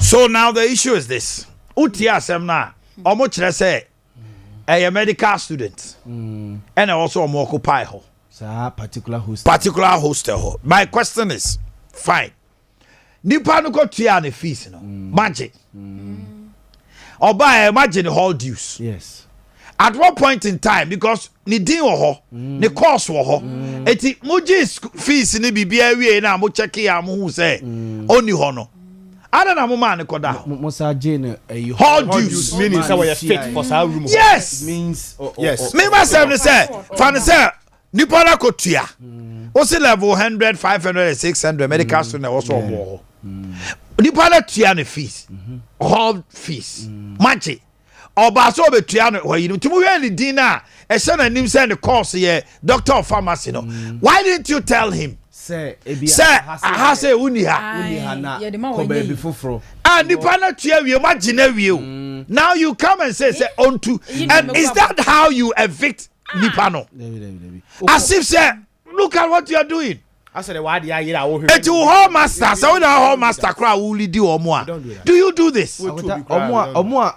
So now the issue is this. Utia semna omo kire say a medical student and also omo occupy ho. Particular hostel ho. My question is fine. Nipa no go tua ne fees no. Magic. Oba imagine the hall dues. Yes. At what point in time, because ni din wo ho, ni course wo ho, eti moji fees ni bibia wie na mo check ya mo hu say oni ho no. Ada na mo man ko da. Mo sa jane hall dues meaning say we fit for sa room. Yes. Means yes. Me myself say, fan say nipa na ko tua. O say level 100, 500, 600 medical student also mo. Nipa na tua ne fees. Hall fees. Magic. Oba so betua no you know tumu we ni din na e se na nim say the course here doctor of pharmacy no why didn't you tell him say ha say uni ha na ko be befofro and nipa na tua wie magina wie now you come and say onto and is that how you evict nipa no as if say look at what you are doing. I said why the year I et you hall master so we hall master cry will lead you omo do you do this omo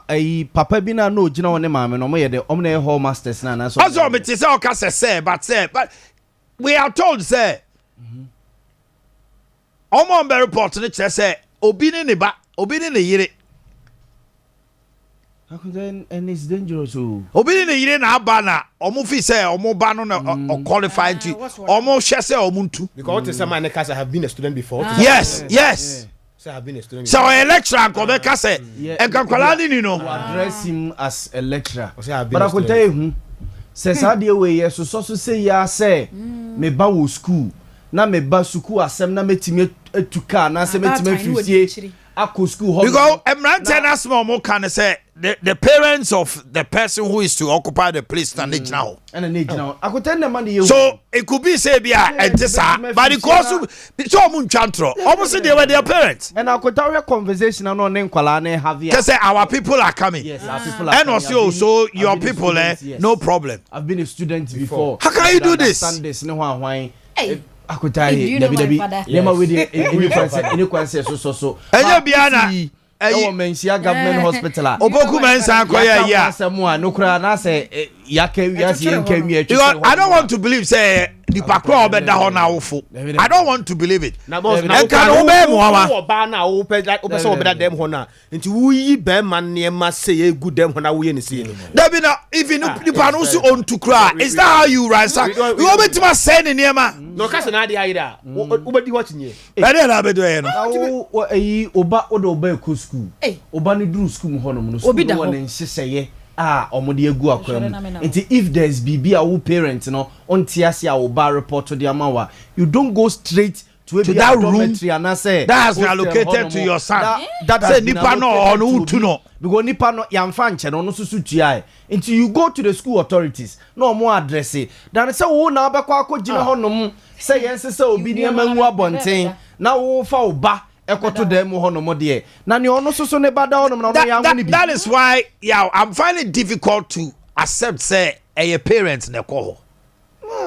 papa bi na no gina won maame no omo ye de omo na hall masters na so also me say o ka say but we are told say omo be report ni che say obi ni ne ba obi ni ne yire and it's dangerous. Obi ni yire na aba na omo fi say omo ba no na qualified to omo hwe say omo ntu because what some man case I have been a student before. Yes. So I have been a student. So a lecturer ko be ka say e kan kwala ni no address him as a lecturer. But I could tell you say sadia we yes so say ya say me ba wo school na me ba school asem na metime etuka na say metime fifie ako school because emrante na small mo can say the parents of the person who is to occupy the place na now and now I could tell them money so it could be say bia entisa but because so mo ntwantro almost they were their parents and I could tell you conversation na no nkwala na have here say our people are coming. Yes, our people are and also so your people no problem. I've been a student before. How can you do this? I could tell you never with any question so and you biana Mensia government hospital oboku mensa koya ya asemu no kura na say yake wiase yenkami atwa I don't want to believe say the pakro obeda ho na wofo I don't want to believe it na boss na can obey mo ama oba na wo pe so obeda dem ho na nti wuyi be man ne ma say e good dem ho na wo ye ne say that be na if you the panu so on to cry is that how you ransack you want me to say ne niema no ka se na de ayira obedi what nye e dey na bedo e no oba oba ko school oba ni dru school ho no so won nheseye omode egu akwam nti if there's bibi a wo parent no onti ase a wo ba report to the amawa you don't go straight to that room that has been allocated to your son that say nipa no on utu no because nipa no yamfa nche no susu tua until you go to the school authorities no more address it dan say wo na obekwa akogina honom say yense say obi ne manwu abonten na wo fa oba ekoto dem honom de na ne ono soso ne bada honom na no ya bi that is why I'm finding it difficult to accept say a parent ne ko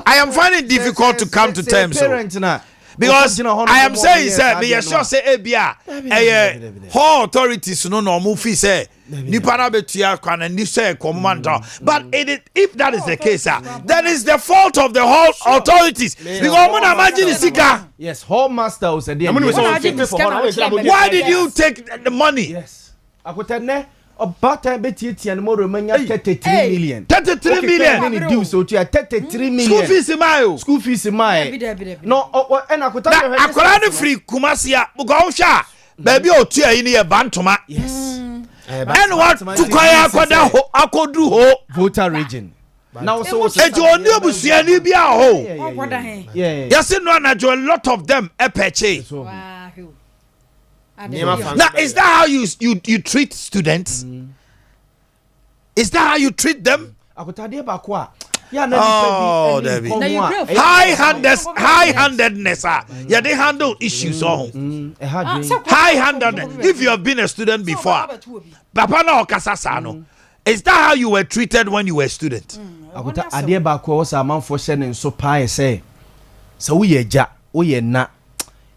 I am finding it difficult to come to terms because I am saying say me sure say ebia whole authorities no mo fi say nipa na betua kwana ni say command but if that is the case then is the fault of the whole authorities because mo na imagine sika yes whole master was there why did you take the money yes akotene about time betieti mo romanya 33 million 33 million many dues so to 33 million school fees my no and akola no free kumasia bugo hwa baby otua yi ne ye bantoma yes and what to kwaya akoda ho akodu ho voter region now so e jo ni obusua ni bia ho yes no na jo a lot of them epeche now is that how you treat students? Is that how you treat them? Oh, Debbie. High-handedness. Yeah, they handle issues. High-handedness. If you have been a student before, Papa na okasasano. Is that how you were treated when you were a student? Adea Akye was a man for sending so pie say. So we ye na.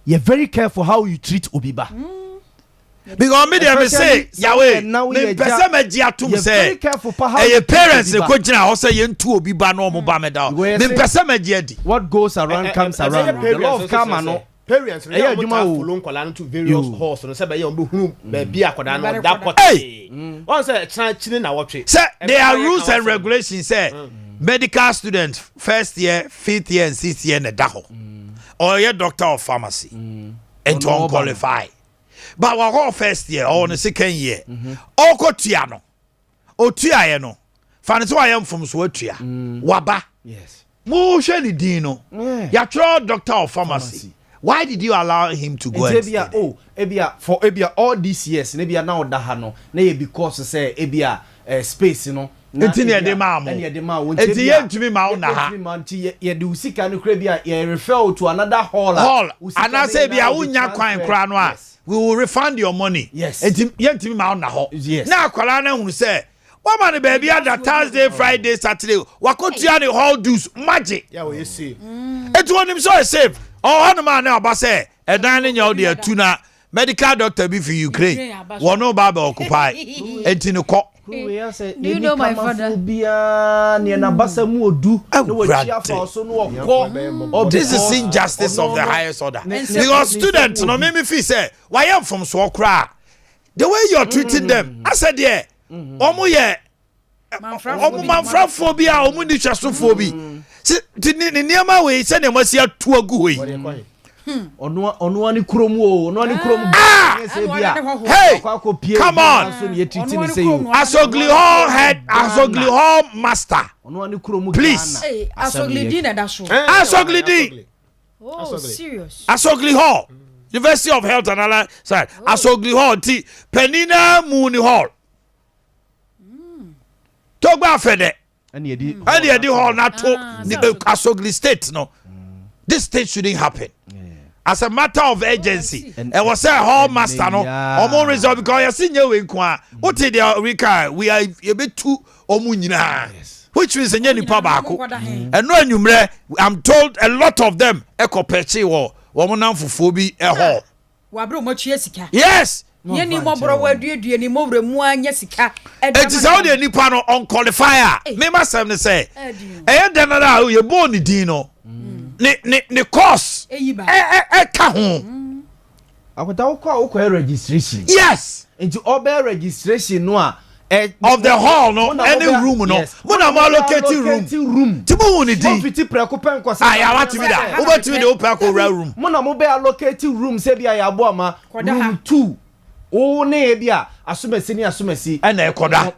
You're very careful how you treat Obiba. because me dey say Yahweh me pese me gi atum say e parents e ko gina ho say ye ntu obi ba no mo ba me da me pese me gi adi what goes around comes around the law of karma no parents they are follow nkola to various halls no say be ye hu be bia akoda no da pot one say chine na wotwe say there are rules and regulations say medical students first year 5th year and 6th year na da ho or ye doctor of pharmacy and to unqualified but we go first year or the second year o ko tua no o tua ye no fa ne so ayem from so atua waba yes mo hwe ni din no ya tro doctor of pharmacy. Why did you allow him to go and stay there? Oh, for Ebia all these years, Ebia now dahano. Na because say Ebia space, you know. Enti ne de ma mo. Enti ye ntumi ma na ha. Ye do sika no kra ye refer to another hall. Ana say bia unya kwan kra no a. We will refund your money. Yes. Enti ye ntumi ma na ho. Yes. Na akwala na hunu say Woman the baby at that Thursday, Friday, Saturday. Wakotia the hall dues magic. Yeah, we see. It won him so safe. Oh, no man now, but say a dining your dear tuna medical doctor be for Ukraine. One no baba occupy. And in the court. Do you know my father? This is injustice of the highest order. Because students, no make me feel say, why am from Swakra? The way you're treating them, I said, yeah. Omo ye manfraphobia omo ni twasophobia ni niam we se ne masi atu agu we ono ani krom o ono ani krom se bia hey come on Asogli hall head Asogli hall master ono ani krom please Asogli di na da so Asogli di oh serious Asogli hall University of Health and Allied Science Asogli hall ti Penina Muni hall Togba fede and the hall not to Asogli state no this state shouldn't happen as a matter of urgency and was a hall master no omo result because you see you in kwa what the Rika we are a bit too omu nyina which means enye nipa baako and no anwumre I'm told a lot of them ekopechi wo nam fufuo bi hall wabro mo tue sika yes ye ni mo bro waduadua ni mo wura mu anya sika it is how the nipa no unqualified me masem ne say eh den na ye bo ni din no ne course ka ho akwata ukwa registration yes into obe registration no a of the hall no any room no mona mo allocate room ti mo ni din fiti preko pen kwasa ya wati mi da obetimi de open ko room mona mo be allocate room se bia ya bo ama room 2 o ne bia asumesi and ekoda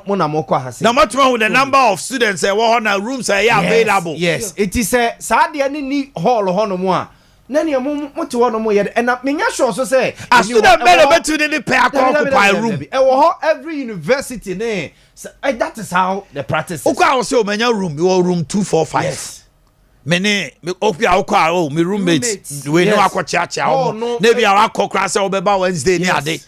mona mo kwa hase na matuma with the number of students na rooms are available yes it is saade ni hall hono mo a na ne mo te wono mo ye na menya sure so say a student better betu ni pay occupy room every university ne that is how the practice ukwa say o menya room your room 245 yes many okwa okwa o me roommate we no akwachiacha o na bia akokra say obeba Wednesday ni ade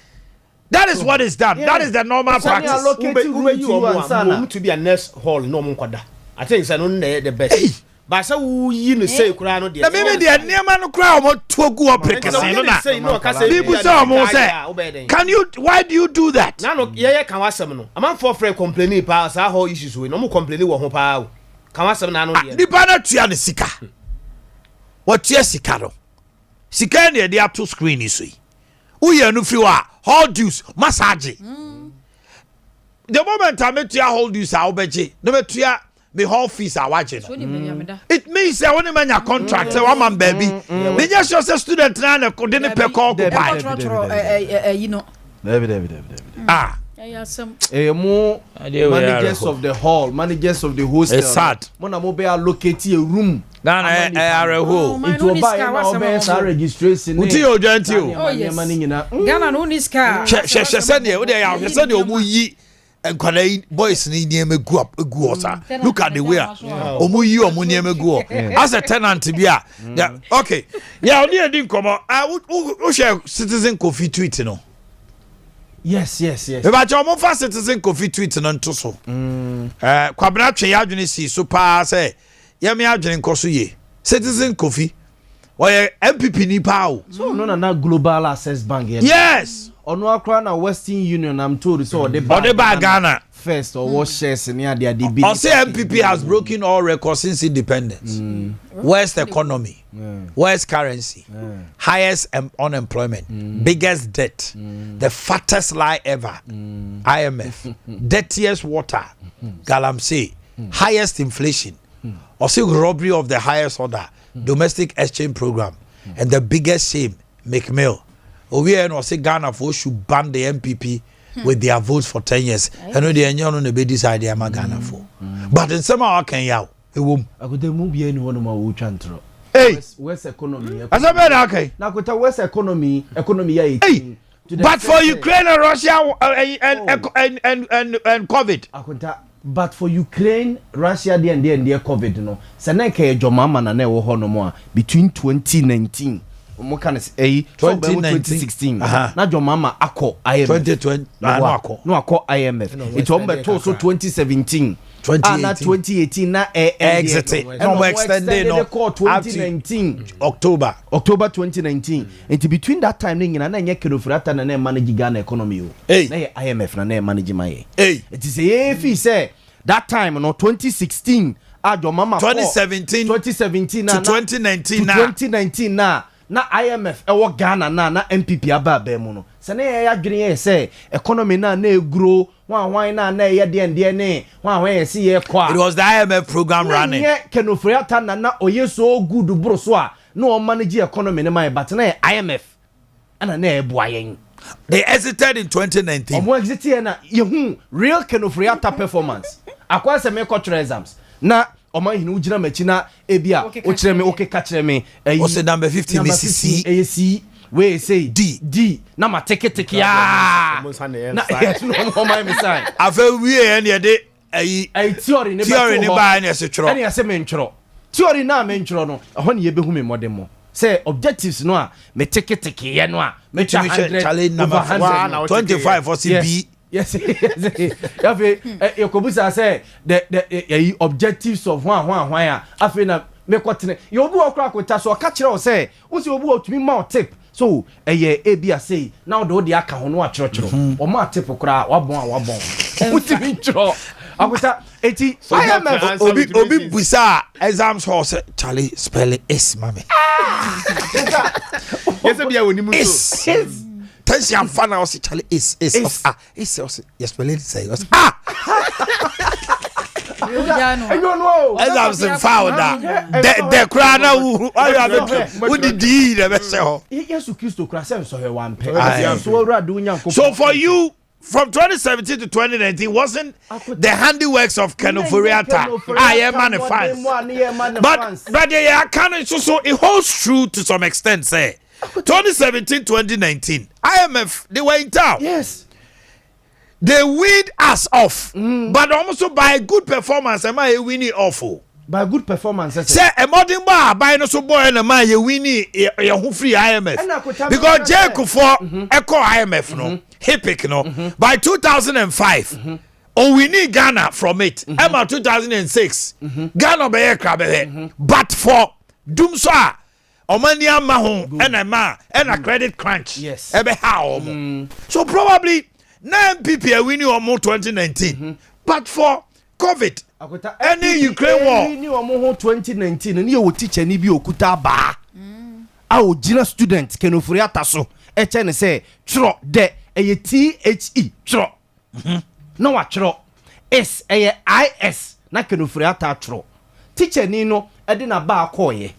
that is what is done that is the normal practice room to be a next hall no mo kwada I think say no the best but say we no say kura no na me dey niam no kura o mo togu oprekese no na people say o mo say can you why do you do that na no ye kan wasem no am for free complaining pa say how issues we no mo complaining wo ho pa kan wasem na no ye nipa na tua ne sika what tua sika no sika na dey up to screen iso yi uye no free wa hall dues massage the moment I met tua hall dues a obeje no metua me hall fees are watching. It means that when you man your contract, one man baby, me just your student na na didn't pay call go buy. You know. Ah. More managers of the hall, managers of the hostel. It's sad. Mona mo be allocate a room. Na are who? It will buy a registration. Uti o janti o. Oh yes. Ghana no ni ska. She said there, we dey out. She said the omu yi and boys need near me go up look at the way omu yi omu near me go as a tenant bia yeah okay yeah only didn't come I share citizen coffee tweet no yes if I omu fa citizen coffee tweet no nto so kwabena twe ya adwene si so pa say ya me adwene nkoso ye citizen coffee Oye MPP ni pao. So no na Global Access Bank. Yes. Ono akra na Western Union I'm told so the Ghana first or what shares near the DB. I say MPP has broken all records since independence. Worst economy, worst currency, highest unemployment, biggest debt, the fattest lie ever, IMF, dirtiest water, Galamsey, highest inflation, also robbery of the highest order, domestic exchange program, and the biggest shame, McMill. We are not say Ghana for should ban the MPP with their votes for 10 years. I know the Enyon on the bed decide they are Ghana for. But in some our can yaw. I could move any one of my chantro. Hey, West economy. As a better okay. Now go to West economy. Hey, but for Ukraine and Russia and COVID. But for Ukraine, Russia, and COVID, no. Saneke Jomama na ne wo ho no mo between 2019. Mo kan say 2016 na jo mama akọ IMF 2020 no akọ IMF it on beto so 2017 na 2018 na exit no more extended no 2019 October 2019 and between that time na nye kedofrata na manage Ghana economy o na IMF na manage my it is a say that time no 2016 ajo mama 2017 to 2019 na IMF ewo Ghana na MPP aba mu no se na ya adwene ye se economy na grow wan na ye de ne wan ye se ye kwa it was the IMF program running kenofriata na oye so good bro so a na o manage economy ne man but na IMF ana na ebu ayen they exited in 2019 omo exit here na ye real kenofriata performance akwa se me cultural exams na Omanhene ugina machina ebia o kire me ka kire me o say number 50 Mississippi AC we say D na ma teke ya na no my me sign afa wie en ye de theory ne ba na se tworo ene se me ntworo theory na me ntworo no ho ne ye behu me modemo say objectives no a me teke ye no a me 100 number 25 for CB. Yes. You could say the objectives of one. I na me kwatene. You obu okra kweta so ka kire o say, wo se obu otumi ma tip. So Abia say now the aka ho no a kire. O ma tip kra wabon. Utimi kire. Akweta eti IMF obi busa exams horse Charlie spell is mame. Yes Abia woni mu so. Tension fan was Charlie is yes spelling say was I don't know. As I'm found that the crown who did the best. Yes, you kissed to crash so her one pay. So for you from 2017 to 2019 wasn't the handiworks of Kenoforiata. I am man fans. But they kind of so it holds true to some extent say 2017-2019 IMF they were in town. Yes. They weed us off, but also by good performance. Am I winning awful? By good performance, say a modern bar by no so boy and a man you winning your free IMF because Jacob for echo IMF no Hipic no by 2005. Oh, we need Ghana from it. Emma 2006 Ghana be crab but for Dumsa Omanhene Yaw and a credit crunch. Yes. Ebe how so probably. 9 people are winning on 2019, but for COVID, any Ukraine war, winning on 2019, and you will teach any be okuta ba. Our junior students can offer so. HN say, tro de a THE tro. No a tro. S a IS na can offer tro. Teacher Nino, Edina ba koye.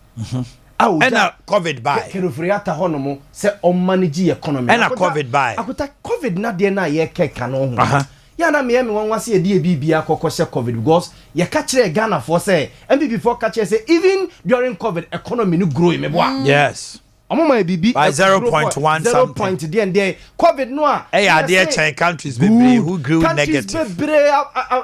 And a COVID by Kenofriata honomo say on manage economy and a COVID by akuta COVID na de na ye keka no ho ya na me won wase de bibia kokose COVID because ye ka kire Ghana for say MPP for ka kire say even during COVID economy no grow me boa yes omoma bibi by 0.1 something there COVID no a Adea Akye countries who grew negative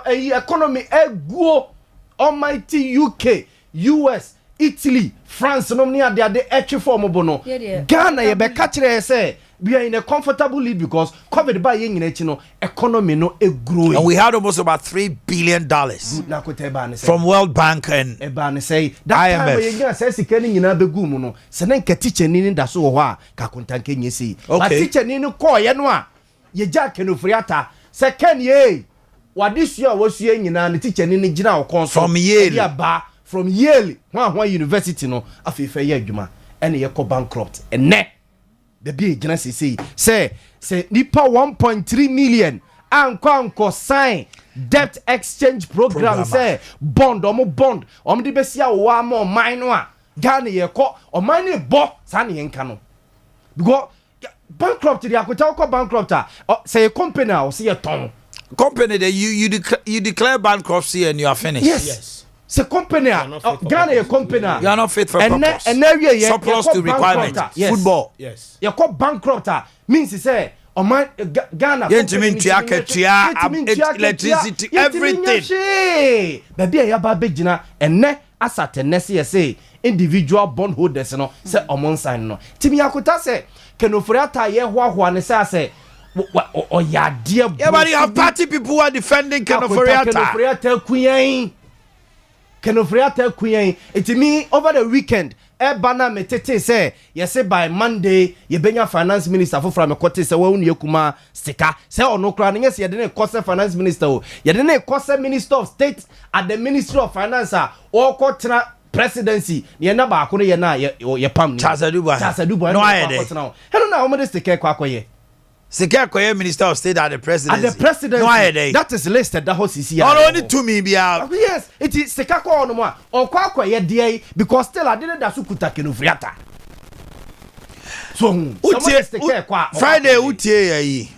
economy go almighty UK US Italy, France, no near the etchi form bono. Ghana, you be catch say we are in a comfortable lead because covered by yin economy no a growing. And we had almost about $3 billion from World Bank and say that IMF. Says he can in a begumo. Senenka teacher in da so wa kakuntan can you see? Okay, teacher in ko yanwa ye jack no friata. Second ye what this year was saying in a teacher in general console from Yale. From Yale, one university no afife ye adwuma and ye ko bankrupt and ne the big say nipa 1.3 million anko sign debt exchange program say bond bond de besia wa mo man no a Ghana ye ko o man ni bo sa ne yenka no because bankrupt the akota ko bankrupt say company o say ton company that you declare bankruptcy and you are finished. Yes. C'est company Ghana a company you are not fit for purpose and area surplus to requirement. Yes. Football you call bankrupt means say o man Ghana electricity everything baby ya ba begina enne asate nese say individual bond holders no say omon sign no timi yakota say kenoforiata ye hoahoa ne say o ya dear but you have party people who are defending kenoforiata Queen. It me over the weekend. Bana me tete say yes by Monday ye benya finance minister for from kote say we unu kuma sika say ono kra no yes ye dey cost finance minister o ye dey cost minister of state at the ministry of finance or kotra presidency ye na ba ko ye na ye pam ni Chasaduba no aye dey hello na o me dey sika kwa koye Sika Koye Minister of State at the presidency. At the presidency. No, that is listed. That was CCI. Only to me be out. Yes, it is Sika Koye no more. Or Koye DA because still I didn't da sukuta kenufriata. So Friday utie yi.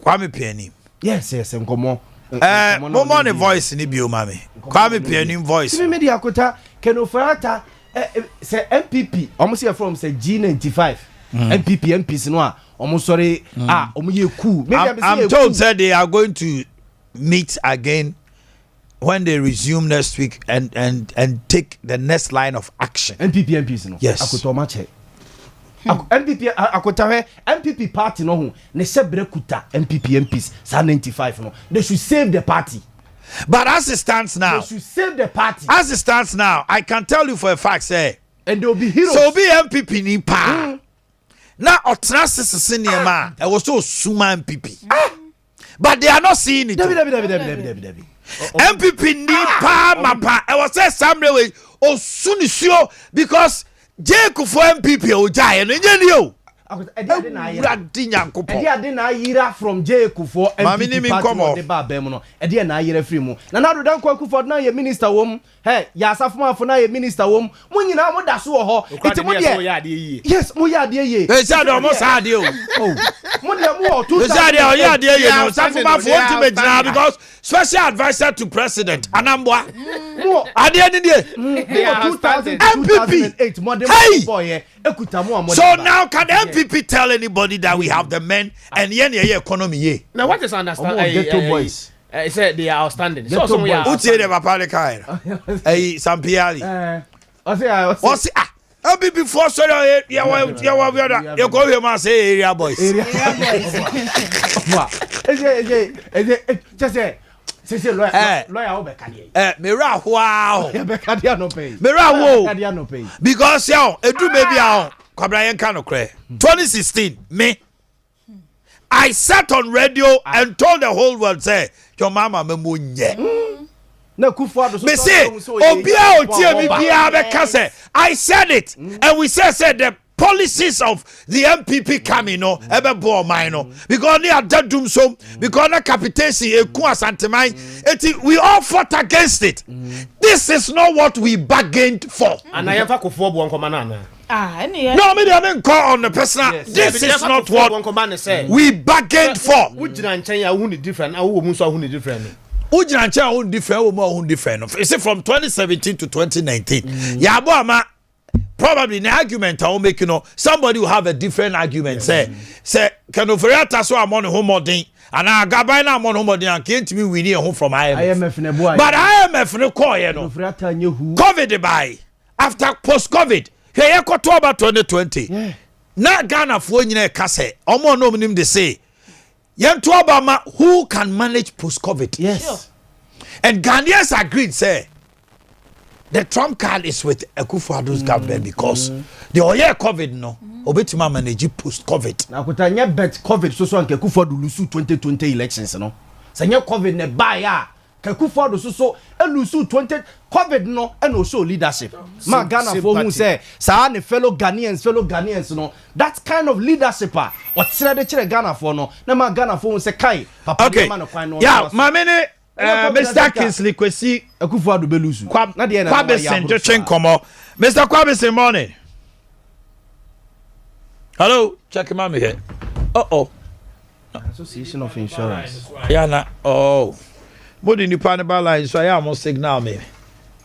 Kwame Pianim. Yes, nkomo. Mo the voice ni bi o mami. Kwame Pianim voice. Me media kota kenufriata say MPP. Almost here from say G95. MPs no almost sorry cool. I'm told that they are going to meet again when they resume next week and take the next line of action. MPs no. Yes. Akotomache. MPP party no ne sebre kuta MPs sa 95 no. They should save the party. But as it stands now, they should save the party. As it stands now, I can tell you for a fact say and they will be heroes. So be MPP ni pa. Now, Otrasis ma, I was so suma MPP. But they are not seeing it. MPP ni pa mapa. I was saying somewhere oh sunisio because Jacob for MPP o jai and you. Ira from Jacob for MPP party ba bemuno. Edia na yira free mu. Na do dan kwaku for na ye minister wom. Hey, ya asafuma for na ye minister wom. Mo nyina mo da so ho. Iti mo de. Yes, mo ya de ye. E say do mo sa de o. Oh. Mo de mo o 2000. E say de o ya de ye no. Asafuma for ultimate now because special advisor to president Anambwa. Mo ade ni de. 2008 mo de boy ekuta mo. So now can MPP tell anybody that we have the men and yen economy ye? Now what is understand? Boys. I said they are outstanding. So some who say the papa the kind. Hey, Sampiali. I say MPP for so you go here man say area boys. Just say lawyer obekadi. Mera wow. Obekadi no pay. Mera wo. Obekadi no pay. Because yo, edu baby ahun. Kwabrayen kan okre. 2016 me I sat on radio and told the whole world say your mama memo nye. Na Kufuor do so. Me say obia otie mi bia be ka say I said it and we said the policies of the MPP coming no ebe bo man no because they are dadum so because na capitation eku asanteman we all fought against it. This is not what we bargained for. And I ever Kufuor bo nkoma na no, me didn't call on the personal. Yes. This is not what we bargained for. Different. Different. You see, from 2017 to 2019, Yaboama probably the argument I will make, somebody will have a different argument. Say, can Oferiata so I'm on home or ding, and I got by now I'm on home or ding, and came to me we need a home from IMF. But IMF no call, COVID by after post-COVID. Here, October 2020. Na Ghana for nyina kase omo no nim de say yen to Obama who can manage post COVID. Yes. Sure. And Ghanaians agreed say the Trump card is with Akufo-Addo's government because the oye COVID no obetima manage post COVID. Na kutanya bet COVID so anke Akufo-Addo lose 2020 elections no. Sanya COVID ne ba ya Akufo-Addo so lose 20 COVID no and also leadership. Ma Ghana for who say sa ne fellow Ghanaians no that kind of leadership what say de chere Ghana for no na ma Ghana for who say kai papa man no kwan no. Yeah, ma mene Mr. Kingsley Kwesi Akufo-Addo be lose. Na de na Kwabesen Jochen komo. Mr. Kwabesen morning. Hello, check him out me here. Association of Insurance. Yeah na Body ni pan balance so I am signal me.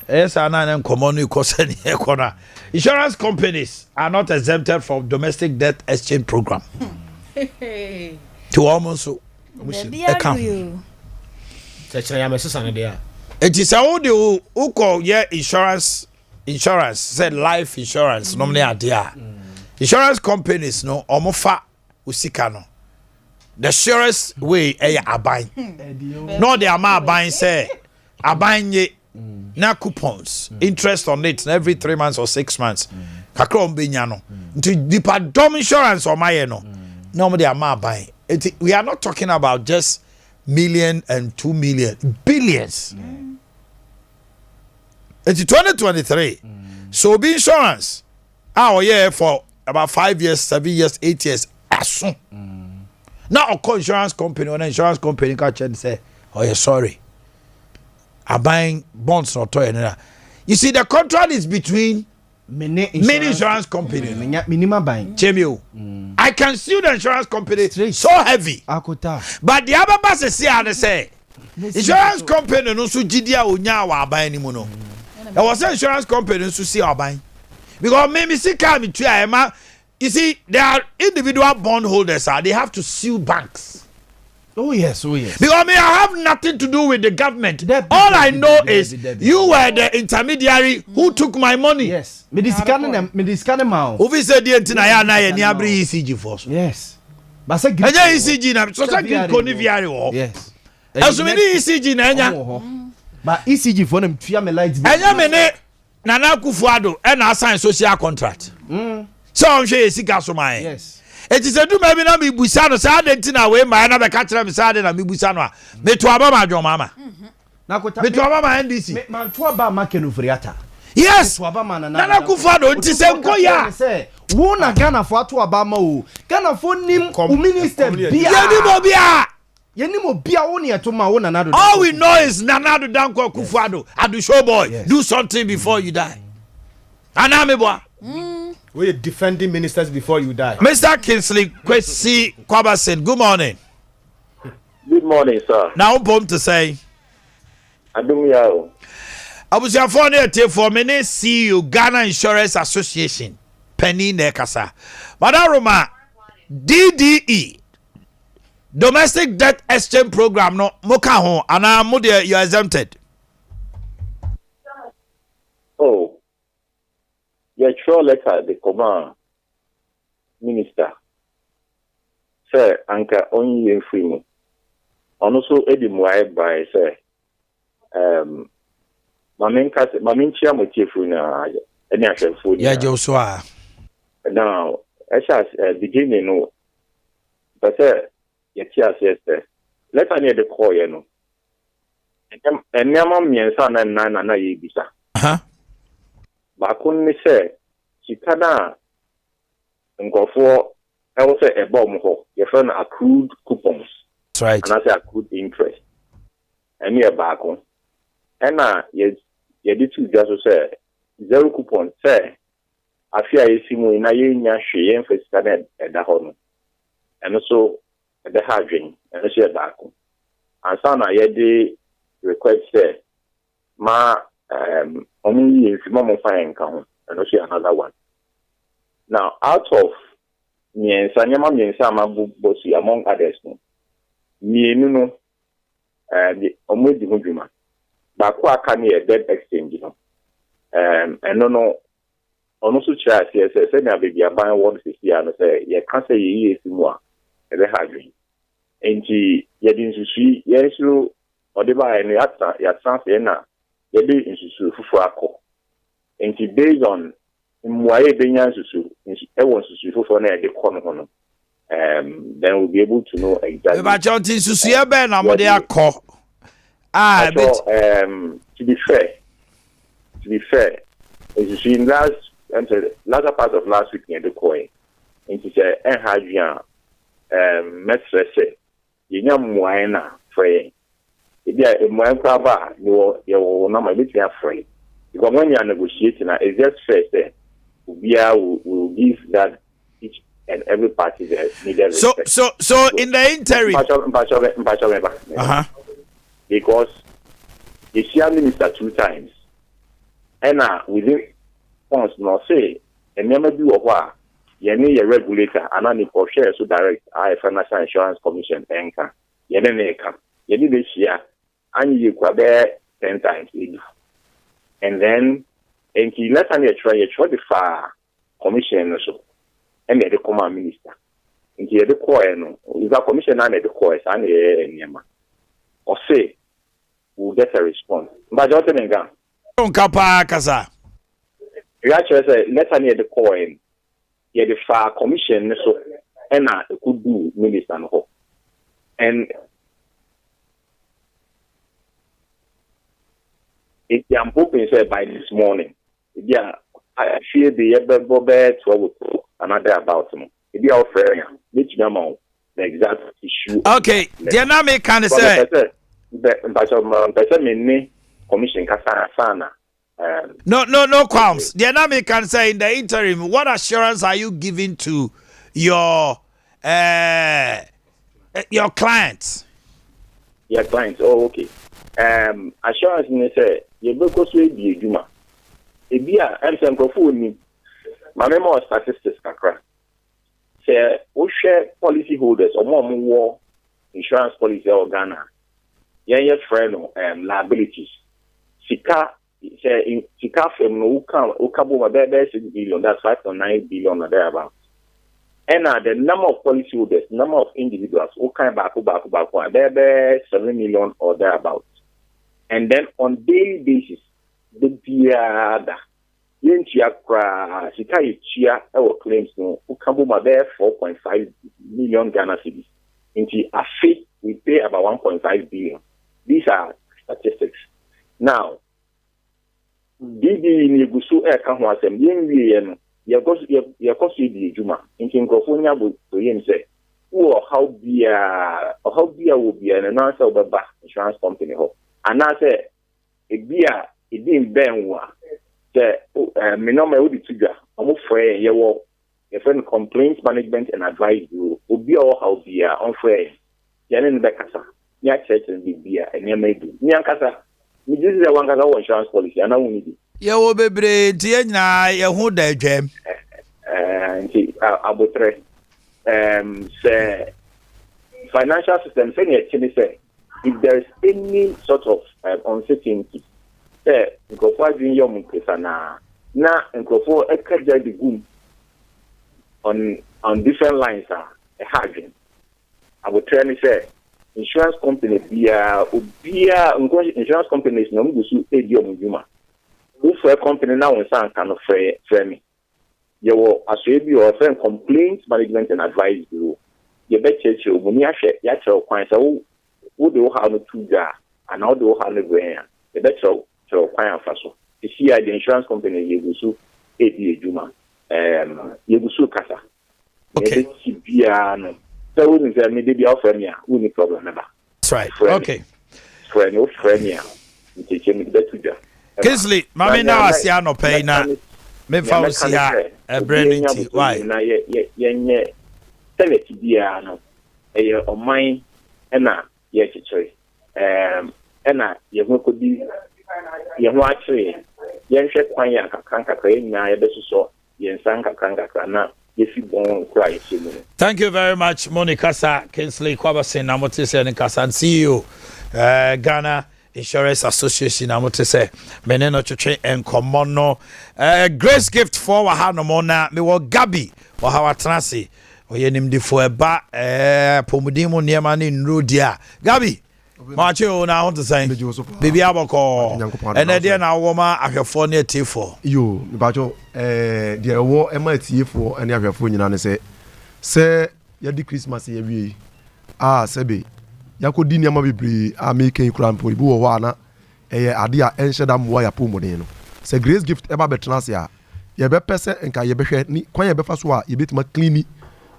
Yes, I am common cause any corner. Insurance companies are not exempted from domestic debt exchange program. To almost so account. It is how the who call insurance said life insurance normally are there. Insurance companies no omofa usika no. The surest way aban. No the amount buying say aban ye na coupons interest on it every 3 months or 6 months. Kakra ombenya no. Nti deeper dom insurance or my no. No the amount buying. We are not talking about just million and 2 million billions. It's 2023. So be insurance. For about 5 years, 7 years, 8 years as soon. Now, a insurance company, when an insurance company can say, sorry, I'm buying bonds or toy. You see, the contract is between many insurance companies. Minimum buying. Chemio. I can sue the insurance company so heavy. But the other bosses say, insurance company no so GDA unya wa buying ni mono. There was an insurance company no so see our buying. Because maybe see can be try. You see, there are individual bondholders. They have to sue banks. Oh yes. Because I have nothing to do with the government. All I know is you were the intermediary who took my money. Yes. Mediskane mao. Ovi said the entina na ye ni abri ECG force. Yes. But say ECG na so say coniviary wo. Yes. Aso me ECG na enya. But ECG for them tua me light. Enya me ne Nana Akufo-Addo and assign social contract. So I'm sure you see Gasomai. Yes. It is a do maybe not be Busano, Sadentina, way my another catcher of Sadden and Mibusano. Me to Abama, your mama. Me to Abama NDC. Man to Abama Kenufriata. Yes, Nana Akufo-Addo, it is a Goya. Say, Wona Ghana for to Abama, Ghana for Nim, Minister Bia. Yenimo Bia only to my own another. All we know is Nana Danko Akufo-Addo. Adu showboy, do something before you die. Anameboa. We're defending ministers before you die. Mr. Kingsley Kwesi Kwabasen, good morning. Good morning, sir. Now I'm home to say Adea Yaw. I was your phone here for me CEO Ghana Insurance Association Penny Nekasa. Madaroma DDE Domestic Debt Exchange Program no mokaho ana mode you are exempted. Oh. Yeah, sure letter the command minister. Sir, anka only in free me. And also Eddie Mwai by say Mamin Chia Motifuna any actual food. Yeah, Joshua. Now, as beginning no. But sir, yes, let me the call, you know. And Yama Miansan and Nana Yibisa. But I couldn't say, she can't go for, I will say a bomb hole. You found accrued coupons. That's right. And I say accrued interest. And you're back on. And you did two just say, 0 coupon, say, I fear you see me in a year, she emphasized at the home. And also, at the hard drink, and I say back on. And some I had the request, say, only if Mama Fine come, and also another one. Now, out of Nyama Miensa Mabu Bosi, among others, Mienuno, the Omudi Hujuma, Bakwa Kani a dead exchange, and no, also chas, yes, said now baby, a buying one is here, and say, you can't say ye is more, and they have been. And she, yet in Sushi, yes, you, or the buy any yata, yatsan, yena, yet in Susu, Fuako. And she based on Mwaye Benyan Susu, everyone Susu for the corner. Then we'll be able to know exactly. But John Susu, Ben, I'm there. To be fair, as you see in latter part of last week near the coin, and she said, and Hadrian, Mestre, you know, Moana, Frey. If you are a Moana, you will not be afraid. Because when you are negotiating, it's just fair that we will give that each and every party the needed respect. So in the interim, because the Shia minister 2 times, and within once not say, and never do a while, you need a regulator, and I need for share so direct Financial Insurance Commission, anchor, you need this year, and you could bear 10 times. And then, and he let me try the far commission also, and the command minister. And he had the coin, is a commission and the course, and the or say, we'll get a response. But Jonathan and Gun. Don't capa casa. You actually say, let me the coin, he had the far commission, so, and I could do minister and hope. And I'm hoping by this morning. Yeah, I feel the Bobe 12 another about him. If you are fair, which number the exact issue. Okay, the dynamic can say. Commission Kasana. No qualms. The dynamic can say in the interim, what assurance are you giving to your clients? Your clients, oh, okay. Assurance in say you go to be Juma. Ebia and some profuni. My memory statistics kakra. Say we share policy holders or more insurance policy or Ghana. Your friend liabilities. Sika say Sika from no ukabo about 6 billion, that's 5.9 billion or thereabouts. And the number of policy holders, number of individuals, back 7 million or thereabouts. And then on daily basis, the biada yentia kra sika yechia our claims no ukabo there 4.5 million Ghana cedis. Into a fee we pay about 1.5 billion. These are statistics. Now, Bibi ni gusu e ka ho asem yenwie no ye koso di juma nti nkofo nya bo to yen say wo how bia wo bia na say obeba insurance company ho ana say ebia edin ben wa say me no me wo di tuga omo frɛ ye wo ye friend complaints management and advice bureau obi o how bia on frɛ ye ne be kasa nya church and bia enya medu nya kasa mi just the one kasa insurance policy ana wo ni ye wo bebre tie nyina ye hu da adwam abotre say financial system say if there is any sort of uncertainty nkofo adwin yom pesa na nkofo ekaja the gum on different lines hadwin abotre say insurance company insurance companies no mgusu ediom juma who for a company now on san kind of frame you will assume or friend complaints management and advice bureau you bet you when you share ya tell clients who do how to tuga and how do how to brain you bet you client faso you see the insurance company you gusu edi juma you gusu kasa okay no so we say me dey offer me we need problem never that's right okay friend ya you take me that tuga Kisley, mami na asia no pay na me fa osi ha ebrenity why na ye senate bia no e oman na ye chichiri na ye go di ye ho akire ye nhwe kwan ya kakra nyina ye besuso ye nsan kakra na ye fi bon kra ye mu. Thank you very much, Monica Sa Kinsley Kwabase Namotese and Kasan CEO Ghana Insurance Association Namotese Meneno Choche and Komono Grace Gift for Wahano Mona me wo Gabi wa hawatrase oye nimdifo eba pomudimo niema ni nrudia Gabi mache o na ho to say bibi aboko ene de na woma ahwefo ne tifo yo bacho de wo ema tifo ene ahwefo nyina ne se ya di Christmas ye wi sebe yakodi niema bebre make kura mpo bi wo ho ana Adea ensheda mwa ya pomudino se Grace Gift eba betrase a ye be pese nka ye behwe ni kwan ye befa so a ye betima clean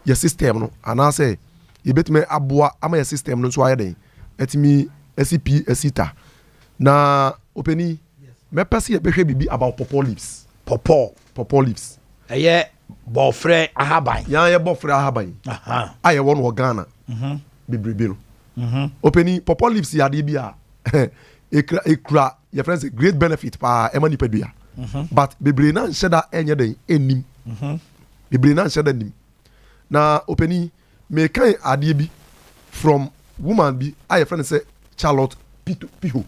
ye system no ana say ye betima aboa ama ye system no so aye den etimi SCP esita na openi me pese ye behwe bibi about pawpaw leaves eye bofre ahaban ya ye bofre ahaban aye won wo Ghana bibribelo openi pawpaw leaves ya de bia ekra your friends a great benefit pa emani pedua but bebre na nsheda enye den enim bebre na nsheda nim na openi me kan ade bi from woman bi your friend say Charlotte Piho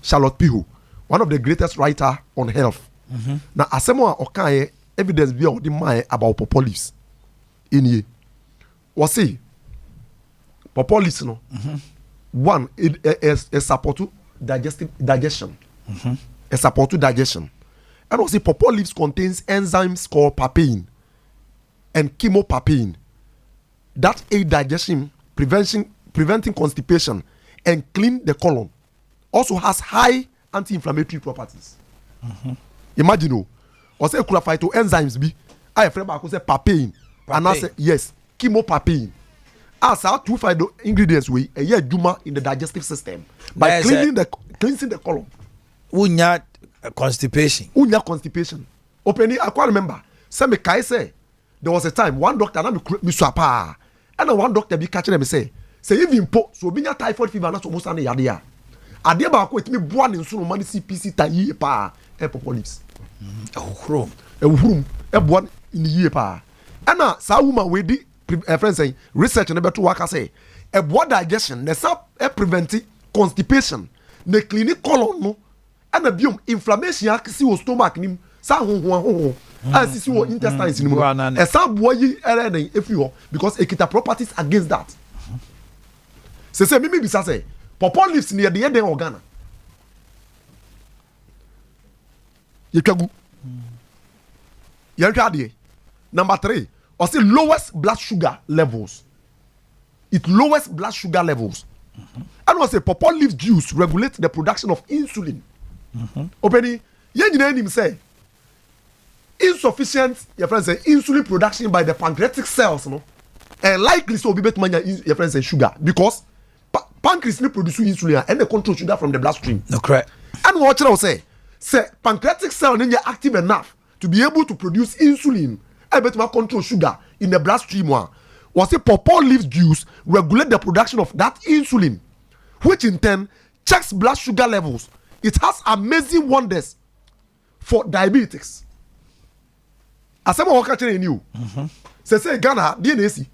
Charlotte Piho, one of the greatest writer on health na asemo a okan evidence bi o di man about pawpaw leaves in ye was say pawpaw leaves no one it support digestion a support to digestion. And also pawpaw leaves contains enzymes called papain and chemopapain that aid digestion, preventing constipation and clean the colon. Also has high anti-inflammatory properties. Imagine or say phytoenzymes be I friend back say papain and I say yes chemopapain. As our two phyto ingredients we a year juma in the digestive system by cleansing the colon. Unya constipation. Opening I can't remember. Say me kai say there was a time one doctor na me swapa and one doctor be catching them say even po so be typhoid fever na so most na yade a. Ade ba ko etimi boa ne nso no mani CPC ta yi pa pawpaw leaves. Ehuru boa ni yi pa. Ana sa woman we di friend say research na beto waka say boa digestion na sa prevent constipation na clinic colon no ana biom inflammation akisi wo stomach nim sa ho asisi wo intestines nim esa boa yi ereden efi ho because ekita properties against that say me bisa say pawpaw leaves near the eden organa ye twagu ye twade number 3 or say lowest blood sugar levels. It lowers blood sugar levels. And also pawpaw leaf juice regulates the production of insulin. Openi, him say insufficient your friend say insulin production by the pancreatic cells no and likely so be better your friend say sugar because pancreas no produce insulin and they control sugar from the bloodstream. No correct. And what I say pancreatic cell no active enough to be able to produce insulin. I bet control sugar in the bloodstream was a pawpaw leaf juice regulate the production of that insulin, which in turn checks blood sugar levels. It has amazing wonders for diabetics. As I'm walking in you, say Ghana DNAC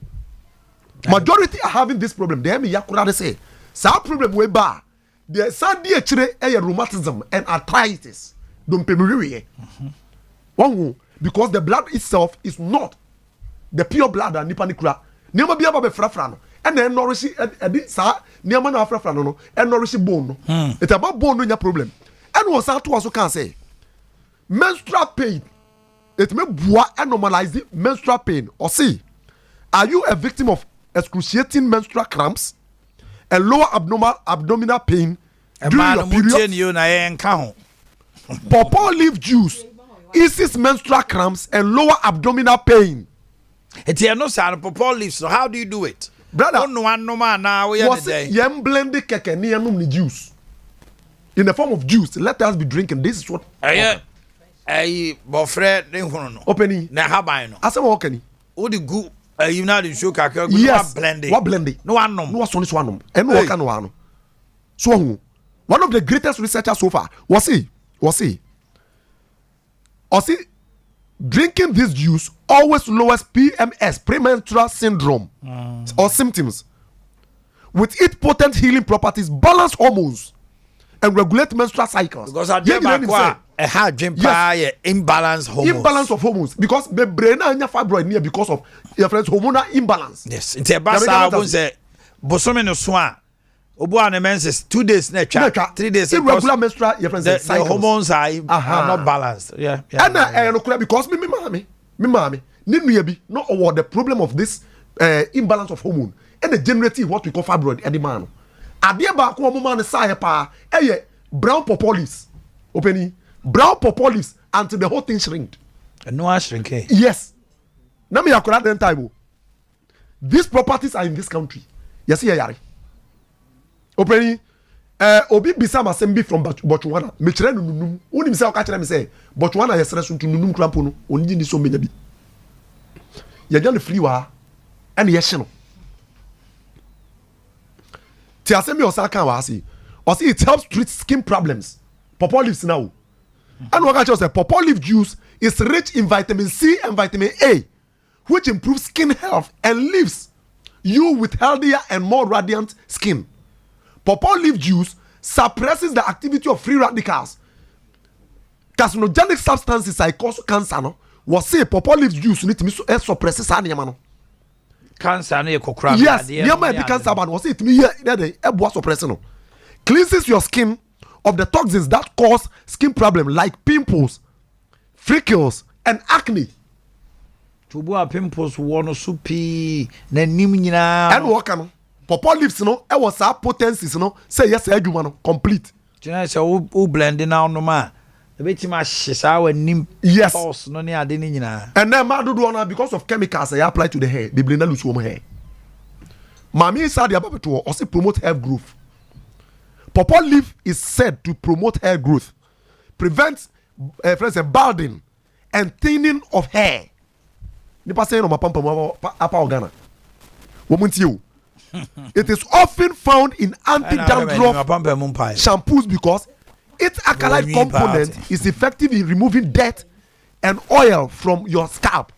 majority are having this problem. They me yakura say some problem we ba the sadi a rheumatism and arthritis. Don't pay me because the blood itself is not the pure blood and nipa nikura. Niama biya ba frafra no and then nourish sa niama na frafra no and nourish bone no. It's about bone no nya problem. And was out to also can say menstrual pain. It may boa and normalize the menstrual pain or see. Are you a victim of excruciating menstrual cramps and lower abdominal pain during your period? Pawpaw leaf juice eases menstrual cramps and lower abdominal pain. It's no sound pawpaw leaves. So how do you do it, brother? No man now. We are the yem blend the keke ni anum juice in the form of juice. Let us be drinking. This is what. Bofred no. Opening. Na haban no. Asa wo kani. O the good. You know the show kakra. Yes. Blending. What blending? No one no. No one so this one. And no can no. So who? One of the greatest researchers so far was he. Drinking this juice always lowers PMS, premenstrual syndrome, or symptoms. With its potent healing properties, balance hormones, and regulate menstrual cycles. Because I drink imbalance hormones. Imbalance of hormones. Because the brain and your fibroid near because of your friend's hormonal imbalance. Yes. It's a basa won't say bosome no swan. Obu an menses 2 days nature 3 days irregular menstrual your friends the hormones are not balanced. Yeah. And because me mommy ni nua bi no the problem of this imbalance of hormone and the generative what we call fibroid and the man. Adea ba ko mo man say pa brown pawpaw leaves. Opening brown pawpaw leaves until the whole thing shrinked. And no shrink. Yes. Na me akora den time. These properties are in this country. Yes, yari. Opening obi bisa masembi from Botswana. Me kire nunum. Woni mi say o ka kire mi say Botswana yesere so ntu nunum krampo no. Oni ni so menya bi. Ye gyan free wa and ye hye no. Ti asemi osaka wa asi. Or see it helps treat skin problems. Pawpaw leaves now. And what I just say, pawpaw leaf juice is rich in vitamin C and vitamin A, which improves skin health and leaves you with healthier and more radiant skin. Pawpaw leaf juice suppresses the activity of free radicals. Carcinogenic substances like cause cancer. No, was say pawpaw leaf juice need to suppresses animal. Cancer no kokra. Yes, near the cancer man was it me here the suppressing. Cleanses your skin of the toxins that cause skin problems like pimples, freckles, and acne. Tubu pimples wono supi na nim nyina. And what can pawpaw leaves no e was our potencies no say yes adwuma no complete. Tina say o blend now no ma. The beti ma hyesa wa nim. Yes. Pulse no ne ade ni nyina. And then ma do na because of chemicals they apply to the hair, they blend lose woman hair. Mami said the about to also promote hair growth. Pawpaw leaf is said to promote hair growth, prevent balding, and thinning of hair. It is often found in anti-dandruff shampoos because its alkaline component is effective in removing dirt and oil from your scalp.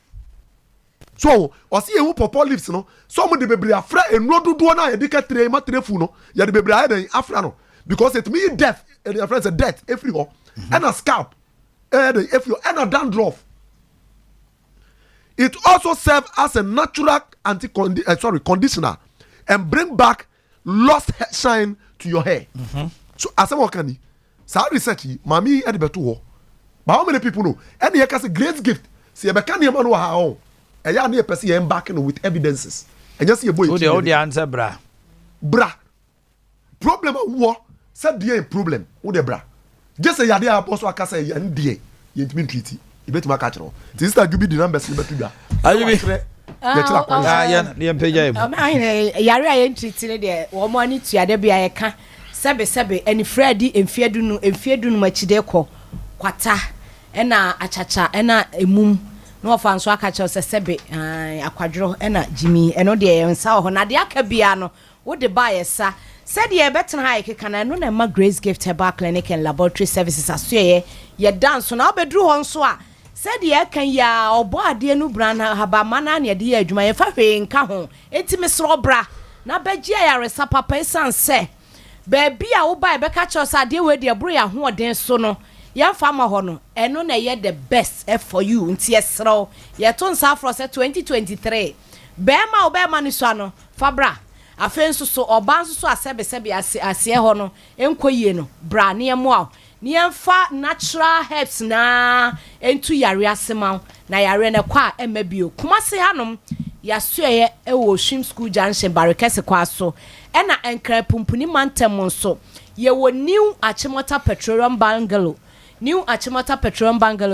So, or see a pawpaw leaves, no. Some of the baby are afraid and no do na edika tre ma trefu no. Ya the baby are afra no. Because it means death, and your friends say death every go, and a scalp, and a dandruff. It also serves as a natural conditioner and bring back lost shine to your hair. So as a worker, so research, mommy and the betu. But how many people know? And he has a great gift. See, a mechanic man who ha on. And you are near person backing with evidences. And just see a boy. Who the answer, bra? Problem what? Said the problem. Who the bra? Just say Adea also akasa and die. You mean treaty. You better make catch no. This is you be the numbers you better do. Ayi yare ayen treaty de wo mo ani tuade bia ye ka sebe eni fredi emfiedu no machide kɔ kwata ɛna achacha ɛna emum no ofa nso aka kyerɛ sebe akwadro ɛna jimi ɛno de nsa ho na de aka bia no wo de ba yesa said ye better high kekana no na ma Grace Gift Herbal Clinic and Laboratory Services asoye ye dance na obedru ho nso a said ye kan ya obo ade no brana haba mana na de adwuma ye fa hwe nka ho etimi sro bra na bagye ya resa papa isan se baby a wo ba e beka cho sa de we de bro ya ho oden so no ye fa ma ho no eno na ye the best for you nti ye sro ye to nsa afro se 2023 be ma ni so no fa bra afenso so obanso so asebe asie ho no enkoyie no bra ne emo a ne emfa natural herbs na entu yare asema na yare ne kwa emabio kumase hanom yasoye ewo Shim School Junction Barekese kwa so ena enkra pumpuni mantem so ye wo new Achimota Petroleum Bungalow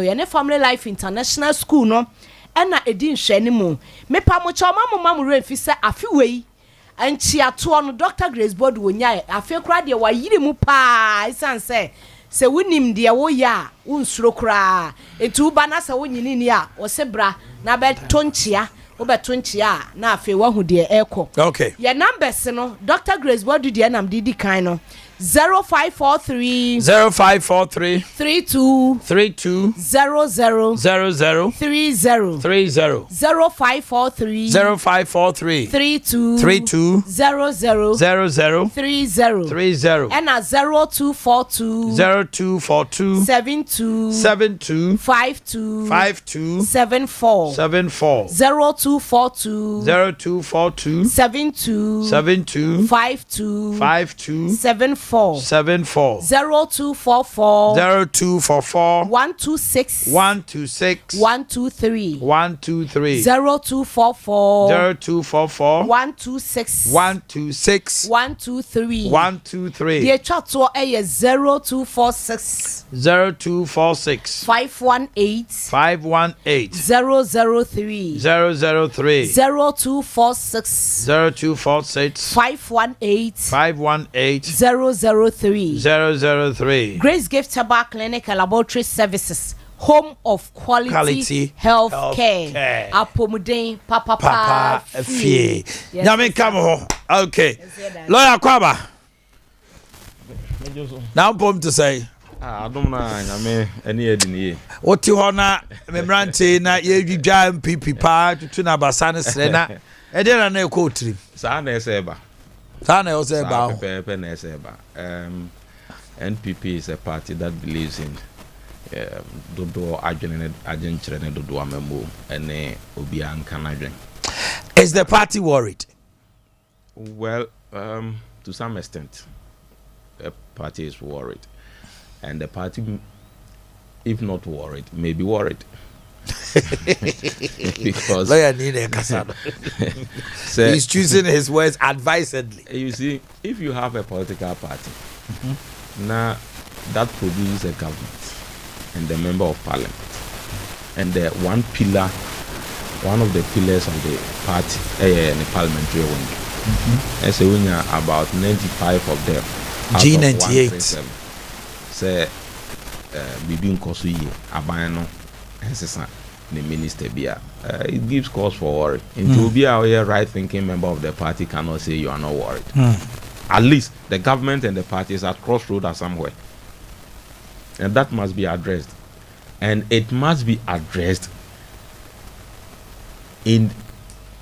ye ne Family Life International School no ena edin hwani mu mepa mo choma mo mamure mfise afiwei anchi ato no Dr. Grace Board wonya afi kura de wa yiri mu pa isan se wonim de wo ya unsuro kura etu ba na se wonyini ni a wo se bra na be tonchia wo be tonchia na afi wa hu de eko okay ye numbers no Dr. Grace Board de nam didi kan no 0543 0543 32 32 00 00 30 30 0543 0543 32 32 00 00 30 30 and 0242 0242 72 72 52 52 74 74 0242 0242 72 72 52 52 74 74 0244 0244 126 126 123 123 0244 0244 126 126 123 123 the chatto a 0246 0246 518 518 003 003 0246 0246 518 518 003 003 Grace Gift Herbal Clinic and Laboratory Services, home of quality health care. Apomuden Papa Fie. Nyame come ho. Okay. Lawyer Kwaba. Now pom to say. Adom na nyame ene edini. Oti ho na memrante na ye dwidwa MPP pa tutu na basane sre na. E dey na ko trim. Sa na eseba. Sa na eseba. Pepe na eseba. NPP is a party that believes in dodo agenchere ne dodo amemo ene obi anka na dwen. Is the party worried? Well, to some extent the party is worried. And the party, if not worried, may be worried. Because he's choosing his words advisedly. You see, if you have a political party, now that produces a government and the member of parliament, and the one of the pillars of the party, the parliamentary wing, and so we are about 95 of them. G98. Say bibi nkoso yi aban no ensesa the minister bia it gives cause for worry. Into be a right thinking member of the party cannot say you are not worried. At least the government and the parties at crossroads are somewhere, and that must be addressed, and it must be addressed in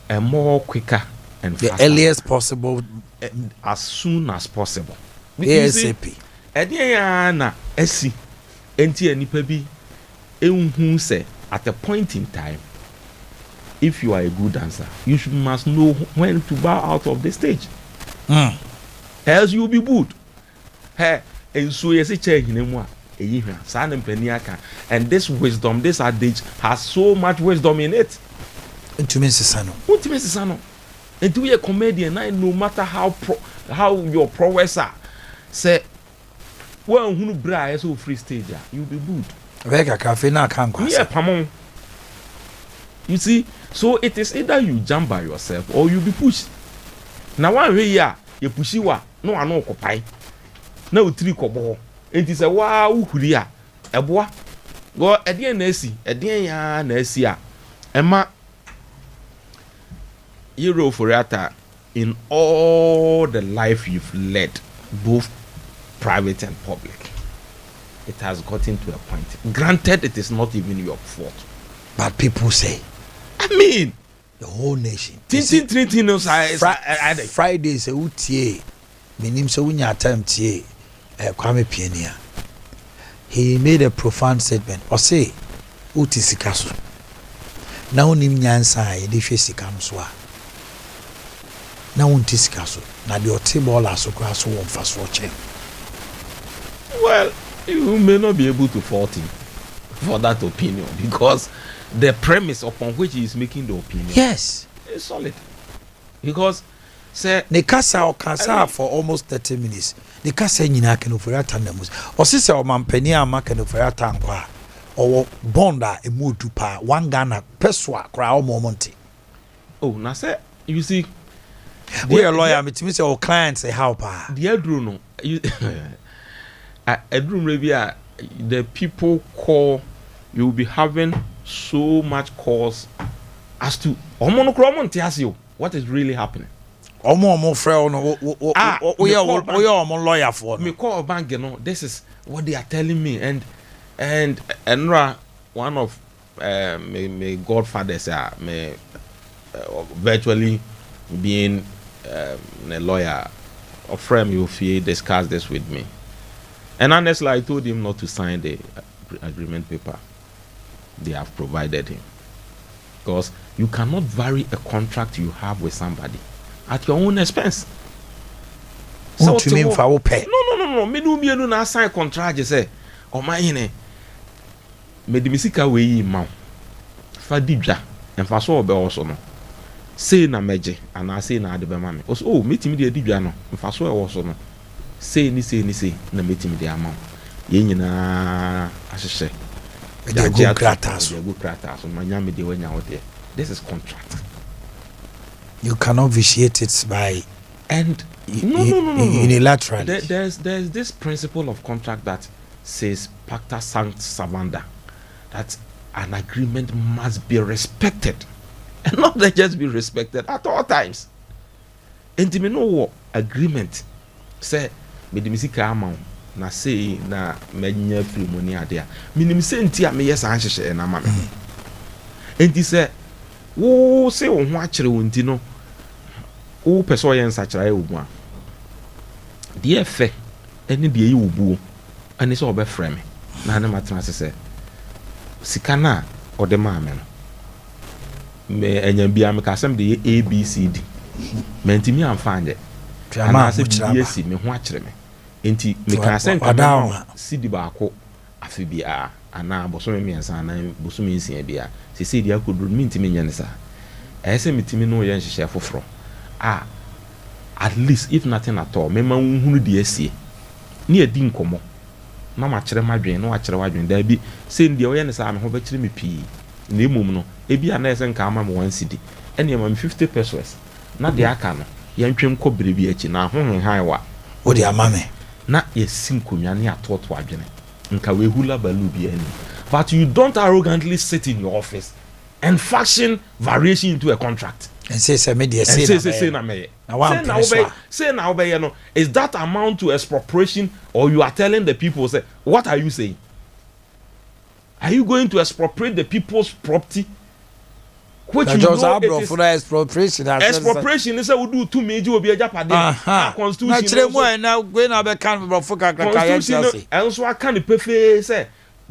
a more quicker and the earliest possible, as soon as possible. ASAP. Adea na esi enti anipa bi ehun say at a point in time, if you are a good dancer, you must know when to bow out of the stage. Else you will be booed. Hey, and so you say change name wa ehihwa sa na mpani aka, and this wisdom, this adage has so much wisdom in it. Ntumi sisano. And to be a comedian, no matter how your prowess are, say well, who bra so free stage, you'll be good. Vega cafe na can't. Yeah, pamon. You see, so it is either you jump by yourself or you be pushed. Now one way you push you no I know occupy. Now 3 kobo. It is a wow huria. A boy. Go at the NSC, at the NSC. Emma Euro Foriata in all the life you've led, both private and public, it has gotten to a point. Granted, it is not even your fault, but people say, I mean, the whole nation. Friday say utie, minim so unya time tie, Kwame Piania. He made a profound statement. Or say, uti sikaso. Na unim nyansa ye de hwe sika no so a. Na unti sikaso. Na de otable asokra so won fa so che. Well, you may not be able to fault him for that opinion because the premise upon which he is making the opinion, yes, is solid. Because say ne kasa o kasa for almost 30 minutes. Ne kasa nyina kan ofurata namus. O se se o mampani ama kan ofurata nkwa. O bonda emudu pa one Ghana peswa kra o momonti. Oh, na say you see we a lawyer metimi say o client say how pa. The edru no. The people call, you will be having so much cause as to what is really happening. Omo frɛ no we are lawyer for. Me call bank, you know. This is what they are telling me, and one of my godfathers me virtually being a lawyer, a friend you feel discuss this with me, and honestly I told him not to sign the agreement paper they have provided him, because you cannot vary a contract you have with somebody at your own expense. So to me for pay. No. Me do me na sign contract je say Omanhene me di misika we yi ma fa didwa emfa so obe also no say na meje ana say na ade be ma me oh metimi de didwa no emfa so e wo so no say ni na metimi de ama ye nyina ahyehyɛ de go kratas manya me de wanya wo de. This is contract. You cannot vitiate it by and no. Unilaterally. There's this principle of contract that says pacta sunt servanda, that an agreement must be respected, and not that just be respected at all times. And me know what agreement say me di misika amount na say na menya free money Adea. Minim say ntia me yes anhyehyɛ na ma me. Enti say wo say wo ho akyere wo nti no wo pɛ sɛ ɔyɛ nsakyerɛ wo bua deɛ fɛ ɛne deɛ yi wo buo ɛne sɛ ɔbɛfrɛ me na ne matena sɛ sɛ sika na ɔde maa me no me anya bia me ka asɛm de yɛ ABCD mantimi amfa anye anaasɛ biribi asi me ho akyerɛ me enti me ka asɛm ka CD baako afi bia ana bosome miɛnsa ana bosome nsia bia sɛ deɛ akoduru mentimi nyɛ ne saa ɛsɛ metimi no yɛ nhyehyɛ foforɔ at least if nothing at all mema nhunu de asie ne adi nkomo na ma kyerɛ madwen na wa kyerɛ wadwen da bi sɛ ndie wo yɛ ne saa me ho bɛkyerɛ me pii na emom no ebi ana ɛsɛ nka ama me 1 cedi ɛne ma me 50 pesos na de aka no yɛntwem kɔ berebi akyi na ho henhan wa wo de ama me na yɛsi nkonwa ne atoto adwene nka we hula balu bi ani. But you don't arrogantly sit in your office and fashion variation into a contract. And say media say na me. Say now be no. Is that amount to expropriation, or you are telling the people say what are you saying? Are you going to expropriate the people's property? Which you know it is expropriation. Expropriation is we do to me obi ajapade. Constitution. Na go na be kan bro foka Constitution. And so I can pefe say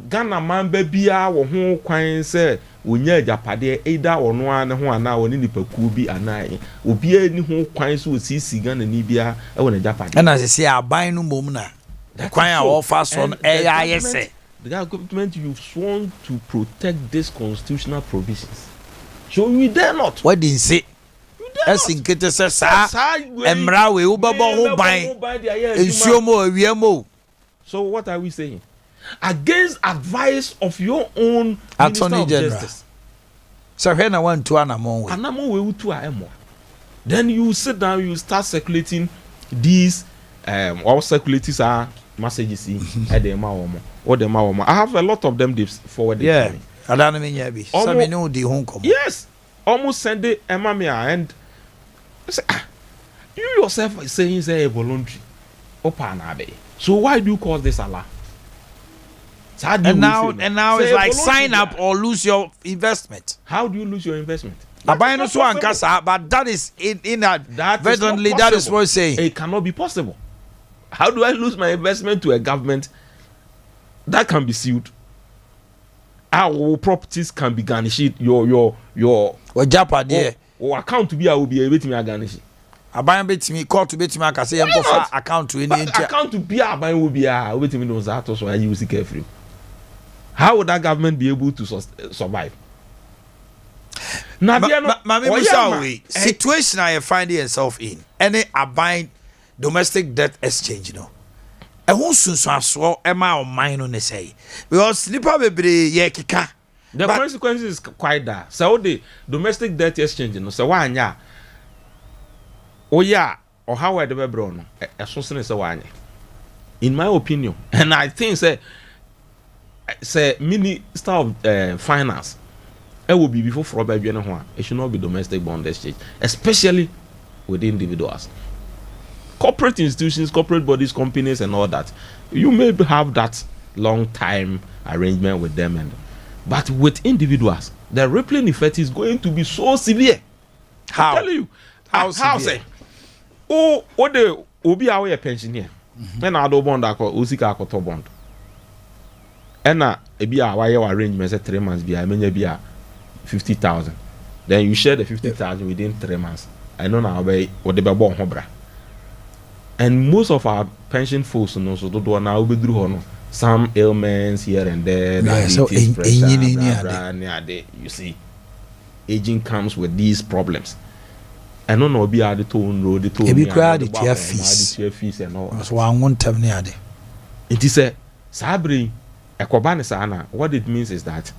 Ghana man be bia wo ho kwan se onya ajapade either ono an ho ana oni nipaku bi ana obi ani ho kwan se osisi Ghana ni bia e wo na ajapade na se aban no mom na kwan a wo fa so no ayese the government you've sworn to protect these constitutional provisions, so we dare not. What did say? As in kete se sa emra we ubabo ho ban ensuo mo awie mo. So what are we saying? Against advice of your own Attorney General. So when I want to anamon we utu a emo. Then you sit down, you start circulating these all circulators are messages at the mawomo or the mawomo. I have a lot of them forwarded to me. Adana me nyabi. So me know the home come. Yes. Almost send it emamia and say, you yourself are saying say voluntary. So why do you call this Allah? And now it's like sign up or lose your investment. How do you lose your investment? But that is inadvertently that is what I'm saying. It cannot be possible. How do I lose my investment to a government that can be sued? Our properties can be garnished. Your account to be able to be garnished. Aban betimi court betimi aka say yempofa account to any account to be aban will be betimi no that so I use carefully. How would that government be able to survive? Situation I find yourself in any aban domestic debt exchange, you know. E won sunsun aso e ma o man no say because nipa bebre ye kika. The consequences is quite that. So the domestic debt exchange no so wanya oh yeah, or how I ever bro no. In my opinion, and I think say Minister of Finance, it will be before for it should not be domestic bond exchange, especially with individuals. Corporate institutions, corporate bodies, companies, and all that, you may have that long time arrangement with them, but with individuals, the rippling effect is going to be so severe. How? I tell you, How say? Oh, what the obi awe pensioner? And I don't bond ako usika ako to bond. And ebi a why your arrangement say 3 months be I mean be 50,000. Then you share the 50,000 within 3 months. I know now be what the born hobra. And most of our pension folks no so do now be through some ailments here and there. Yeah, so you see, aging comes with these problems. I don't know be the tone road the tone. Fees and all. So I won't tell me ade. It is a sabri ekobane sana. What it means is that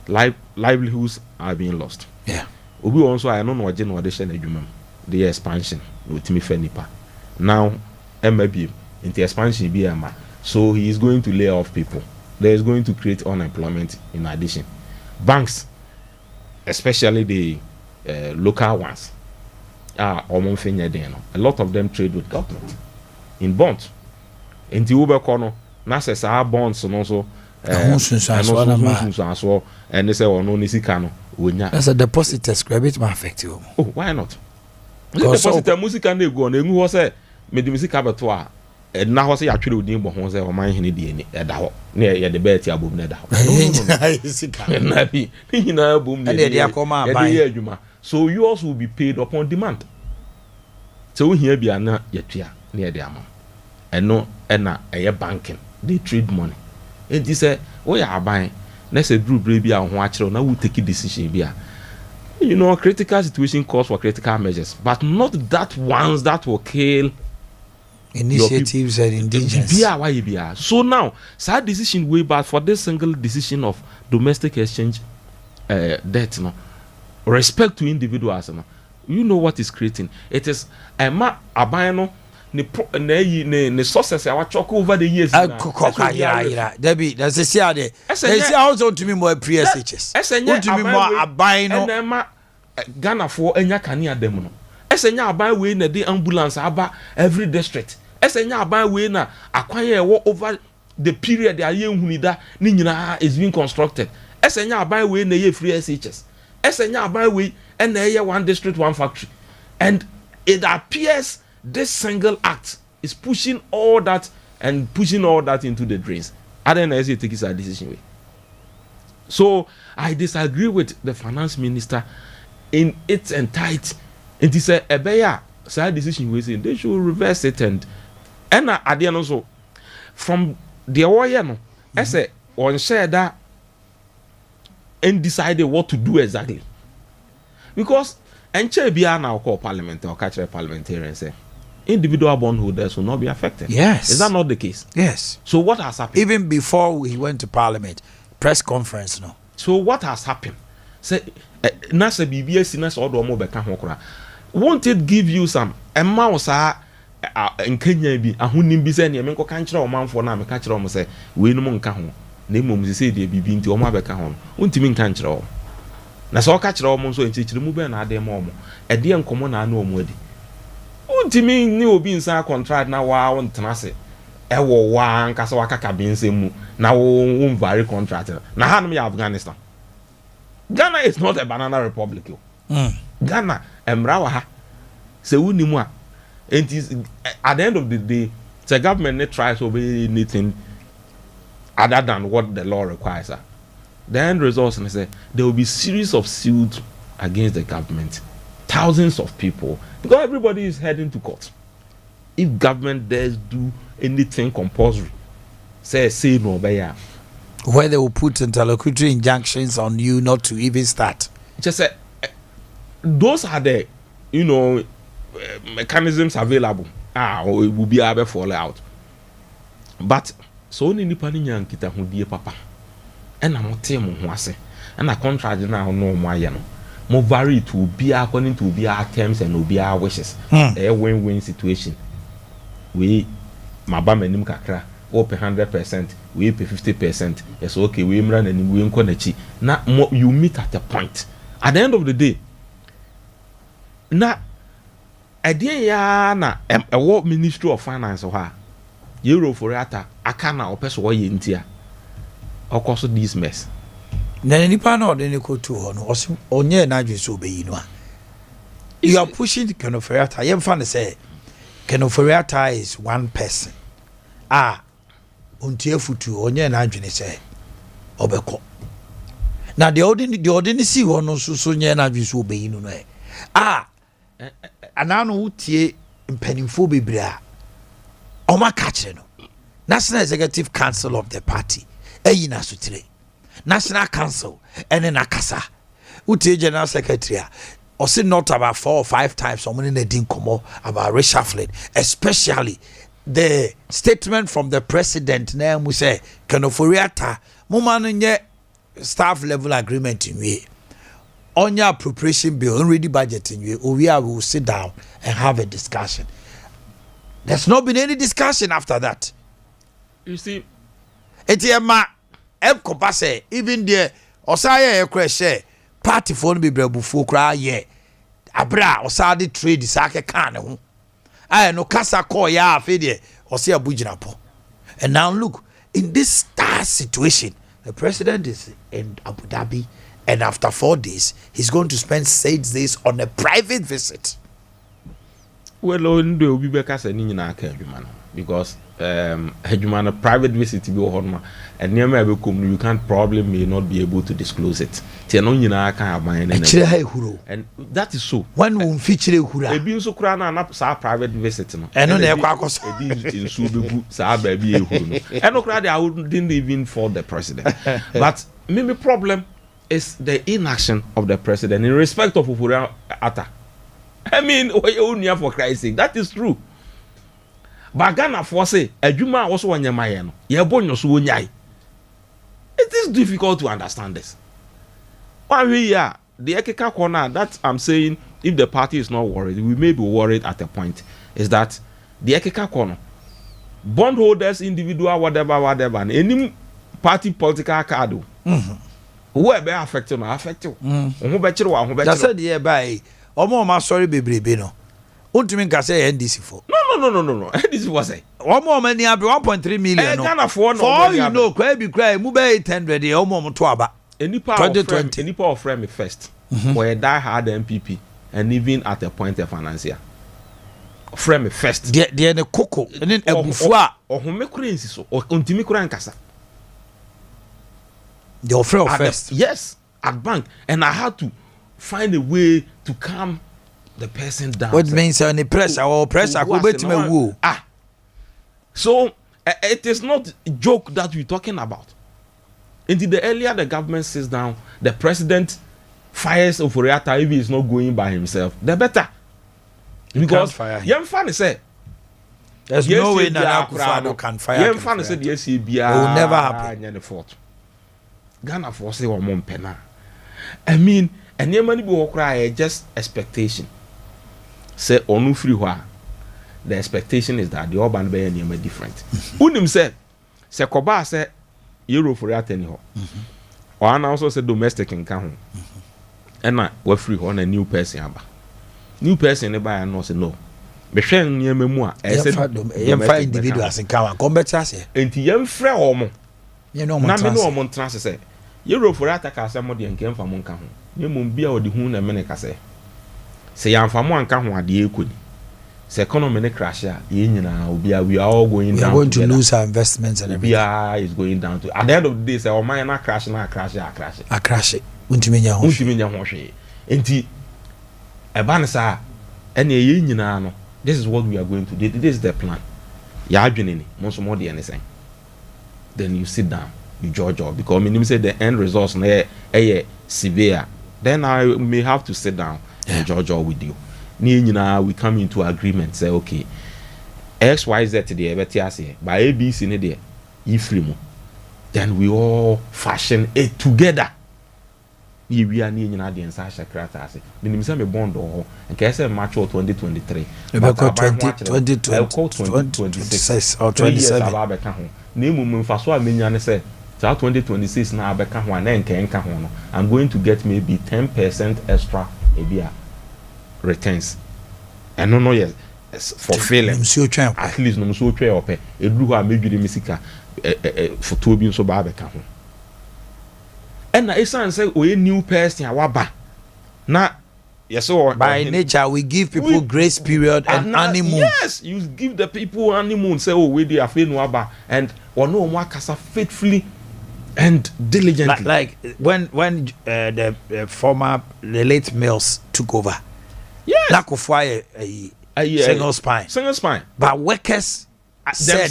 livelihoods are being lost. Yeah. Obi also I don't know what generation adwuma. The expansion with me fenipa. Now MB into expansion be ama. So he is going to lay off people. There is going to create unemployment in addition. Banks, especially the local ones, a lot of them trade with government in bonds. In the Uber corner, Nasa our bonds and also and they say, oh no, Nisikano. As a deposit script may affect you. Oh, why not? Deposit music and they go on, and who was a medical abattoir. Now was actually within Bohon's or Omanhene Yaw at the near the Betty above Neda. So you also will be paid upon demand. So here be an yet near the amount. And no, and a banking, they trade money. And they say, we are buying. Let's say, Drew Baby, and watch now we take a decision. You know, critical situation calls for critical measures, but not that ones that will kill. Initiatives and indigenous. So now, sad decision way back for this single decision of domestic exchange debt, no respect to individuals. No, you know what is creating? It is a abano ne sources I talk over the years. Debbie, that's a CRD. They also to me more pre-SHS. To me more abino Ghana for Enya Kania Demono. Esenya abai we na the ambulance aba every district. Esenya abai we na acquire over the period the aye hunida ni nyina is being constructed. Esenya abai we na ye free SHS. Esenya abai we na ye one district one factory. And it appears this single act is pushing all that into the drains. I don't know if you take a decision way. So I disagree with the finance minister in its entirety. And he said, "Ebeya, side decision we say they should reverse it and at the end also from the warrior no, I say on share that and decided what to do exactly because and Chebia now call parliament or catch a parliamentarian say individual bondholders will not be affected. Yes, is that not the case? Yes. So what has happened? Even before we went to parliament, press conference no. So what has happened? Say Nasa BBS Nasa or more beka won't it give you some mouse in Kenya be a hunim bizenia menko kanchra o man for na me kanchra o say we no nka ho na mom say dey bibi nti o ma beka ho untimi kanchra o na so kanchra o so enchichiri mu be na ade mo e de enkomo na na o mu adi untimi ni obi nsa contract na wa won tenase e wo wa nka so wakaka bi nsemu na wo vary contract na hanum ya Afghanistan. Ghana is not a banana republic. Ghana emrawa ha se unimu a it is at the end of the day the government tries to obey anything other than what the law requires. The end result is say there will be series of suits against the government, thousands of people, because everybody is heading to court. If government dares do anything compulsory, say no by where they will put interlocutory injunctions on you not to even start. Just say those are the mechanisms available. Or it will be able to fall out. But so ni nipa ni nyankita ho die papa. And I'm telling you, and a contract now no more more vary to be according to be our terms and be our wishes. A win-win situation. We mabamenim kakra open 100%, we pay 50%. Yes, okay, we run and we inconechi. Now you meet at a point. At the end of the day, na ɛdeɛ ya na ɛwɔ Ministry of Finance hɔ a Euro for ata aka na ɔpɛ so wɔyɛ ntia ɔkɔ so this mess na nipa na ɔde ne kotu hɔ no ɔso ɔnyɛ na adwe so obeyi no a you are pushing Kenoforiata yɛmfa ne sɛ Kenoforiata is one person ontie futu ɔnyɛ na adwe ne sɛ ɔbɛkɔ na de ɔde ne si hɔ no so nyɛ na adwe so obeyi no no anano wotie mpanimfo bebree a Oma Kacheno, National Executive Council of the party, Eyina Sutire, National Council, and then Akasa, Uti General Secretary, or say not about 4 or 5 times, someone in the Dinkomo about reshuffling, especially the statement from the president, name we say, Kenoforiata, Mumanunye staff level agreement in we. On your appropriation bill, already budgeting you, or we will sit down and have a discussion. There's not been any discussion after that. You see, Etiema Compase, even the Osaya Creshe, party phone be brebufu cry ye. Abra Osadi trade the sake can. I no Casa call ya fede Osia Bujinapo. And now look, in this star situation, the president is in Abu Dhabi, and after 4 days, he's going to spend 6 days on a private visit. Well, on the Ubibeka and Nina Kajumana because Hajumana private visit to be Horma and near Mabukum, you can't probably may not be able to disclose it. Tianonina can have my name. And that is so. One will feature Hura. A being so crown and up sa private visit. And on their quackos in Subu, sa baby. And no crowd, I didn't even for the president. But maybe problem is the inaction of the president in respect of Ufura Ata. I mean, for Christ's sake, that is true. But Ghana for say, a Juma also on your mind. It is difficult to understand this. Why we are the Ekeka corner that I'm saying, if the party is not worried, we may be worried at a point, is that the Ekeka corner, bondholders, individual, whatever, and any party political card, whoever affected or affected, who bet you, that's said, yeah, by. Omo sorry bebrebe no. Untumi nka say NDC for. No. NDC was say. Omo mani abi 1.3 million no. Ghana for no. For you know, kwa bi kra mu be 800 e omo mo to aba. Any power 2020. Any power frame me first. For a die hard MPP and even at a point of financier. Frame me first. De ne koko, ene ebufu a. Ohome kura nsi so. Ontimi kura nkasa. The offer first. Yes, at bank and I had to find a way to calm the person down. What means any pressure or pressure? So it is not a joke that we're talking about. Until the earlier the government sits down, the president fires Oforiata if he is not going by himself, the better. Because young fan say there's no way Nana Akufo can fire. Young fan said yes, he will never happen. Ghana for say one pena. I mean. And your money will cry just expectation. Say onu free wa. The expectation is that the urban bay and you different. Unim said, say Koba say Euro for that anyhow. Or also say domestic in Kahun. And na we free on a new person aba. New person never and no say no. Me share near memoir. I said find individuals in Kahun. Come better say. Enti yem free omo. You know na me no omo trans say. Euro for that ka say mo de nkem fa mo Kahun. Ye mum bia odi hu na mene ka say yamfamo anka ho ade ekoni say economy ne crash a ye nyina obia we are all going down. We are going to lose our investments and everything. Obia is going down to at the end of the day say o man na crash untimi nya ho hwe enti eba ne sa ene ye nyina no this is what we are going to do. This is the plan ya adwene ni mo so mo de ene say then you sit down you judge because me say the end results na severe. Then I may have to sit down and judge all with you. We come into agreement, say, okay, XYZ today, by ABC, then we all fashion it together. We are near the inside secretary. Minimum a bond or and can say match 2023. 2026 or 27. Name Faswa Minian said. So 2026 now I'm going to get maybe 10% extra ABR returns. and no yes fulfilling at least no so twa ope eduru ho a medwiri misika photo bi nso ba beka ho and na esan say oye new person awaba na yes so by nature we give people grace period and honeymoon. Yes, you give the people honeymoon say oh we dey afi no aba and ono omo akasa faithfully and diligently like when the former the late Mills took over. Yes, Nakufwa single spine but workers said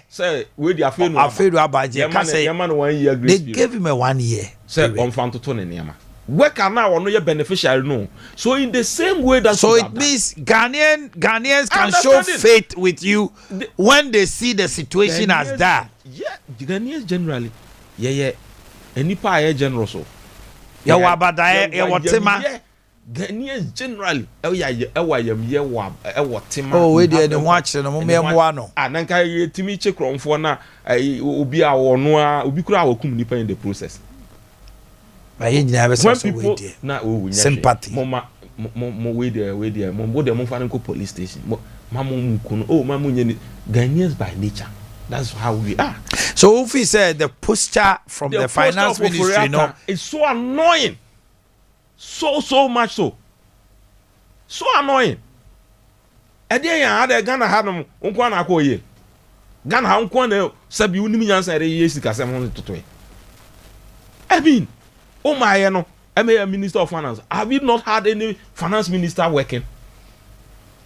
say we dey afi no abaje ka say they gave him a 1 year say on fan to ne niam worker now ono ye beneficiary no so in the same way that so it means Ghanaians can show faith with you when they see the situation Ghanaians, as that. Yeah, Ghanaians generally yeah enipa aye general so ya wabada ya wotema Ghanaians generally wotema oh we dey no watch no mo memwa no ananka ye timi che kromfo na obi a wono a obi kura awakum nipa in the process. When people na sympathy mo we there mo go there mo fa nko police station mamu mukuno oh mamu nyeni Ghanaians by nature that's how we are. So Ufi said the posture from the finance ministry no it's so annoying so much so annoying Adea ya ada Ghana hanom nko na akọ ye Ghana nko na sabi unim nyansa re yesi kasem ho totoe I mean oh my no I'm a minister of finance. Have you not had any finance minister working?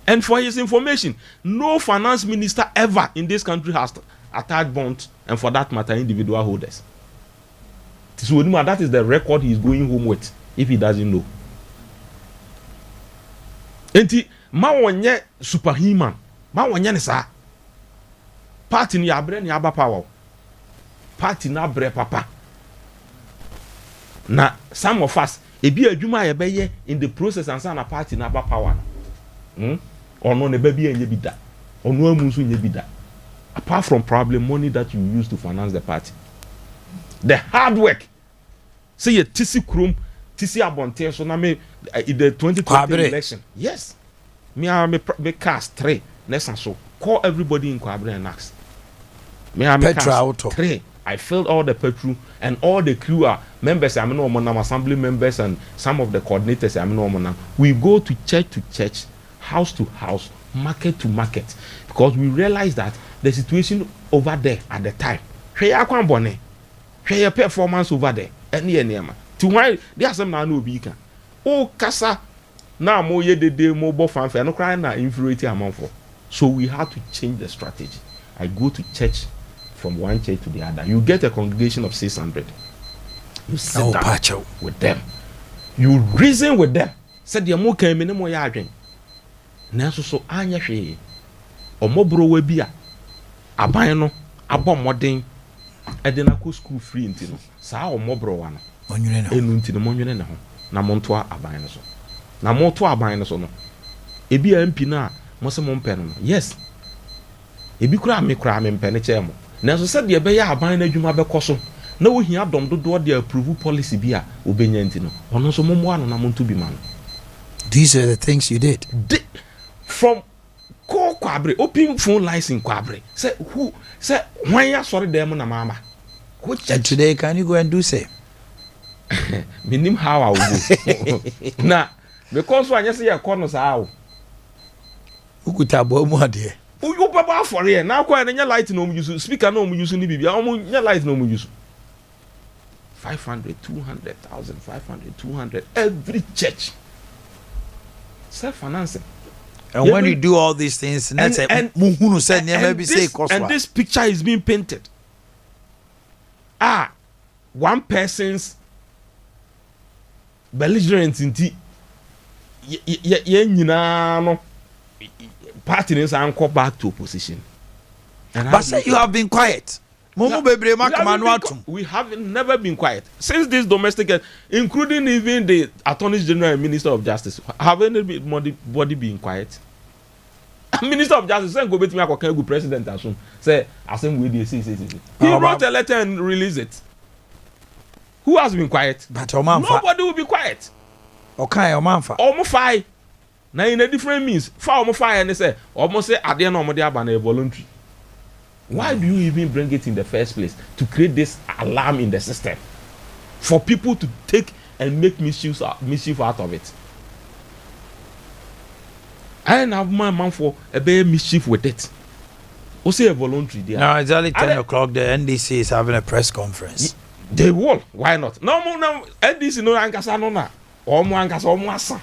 And for his information, no finance minister ever in this country has attached bonds, and for that matter, individual holders. So that is the record he is going home with, if he doesn't know. Enti ma wonye superhuman, ma wonye ne sa. Party ni abre ni aba power. Party na bre papa. Na some of us ebi adwuma ye beye in the process and say na party na ba power ono ne ba bi enye bi da ono amu so nye bi da apart from probably money that you use to finance the party the hard work say ye tisi krom tisi abonte so na me in the 2020 election yes me cast 3 next so call everybody in Kwabre and ask me cast 3 I filled all the petrol and all the crew are members. I mean, assembly members and some of the coordinators. I mean, we go to church, house to house, market to market, because we realize that the situation over there at the time. Share performance over there. Any to why there are some now no beacon. Oh, kasa now more ye de mobile fanfare. No crying na inferiority amount for. So we had to change the strategy. I go to church. From one church to the other, you get a congregation of 600. You sit down with them. You reason with them. Said the more came in more yarding. Nanso so anya hwe. Omobro we bia. Aban no abom modern. E de na ko school free ntino. Saa omobro wa no. Onwene na. Enu ntino monwene na ho. Na monto aban no so. Na monto aban no so no. Ebi MP na mo se mo mpe no. Yes. Ebi kura me mpe ne che mo. Nanso said the be ya aban na adwuma be koso na wo hia dom dodo de approve policy bi a obenya ntino ono so mo ano na monto bi man. These are the things you did from call Kwabre open phone license Kwabre say who say when ya sorry dem na mama and today can you go and do same minim how I will go na because when you say ya corner how ukuta bo mu ade you papa for here now kwa nya light no mu use speaker no mu use ni bibia o nya light no mu use 500 200,000 500 200 every church self financing. And when you do all these things and this picture is being painted one person's belligerent inti ye nyina no party is anchor back to opposition. But say you have been quiet. We have never been quiet since this domestic, including even the Attorney General and Minister of Justice. Have anybody been quiet? Minister of Justice say go bet me akwa president assume say asem we dey say. He wrote a letter and released it. Who has been quiet? But nobody will be quiet. Okay, Omanfa. Omufai. Now in a different means, far more fire and they say almost say at the end of the day voluntary. Why do you even bring it in the first place to create this alarm in the system for people to take and make mischief out of it? I don't have my man for a bit mischief with it. Or say a voluntary there. No, it's only 10 o'clock. The NDC is having a press conference. They will. Why not? No, NDC no ankasa no na. Omo ankasa omo asa.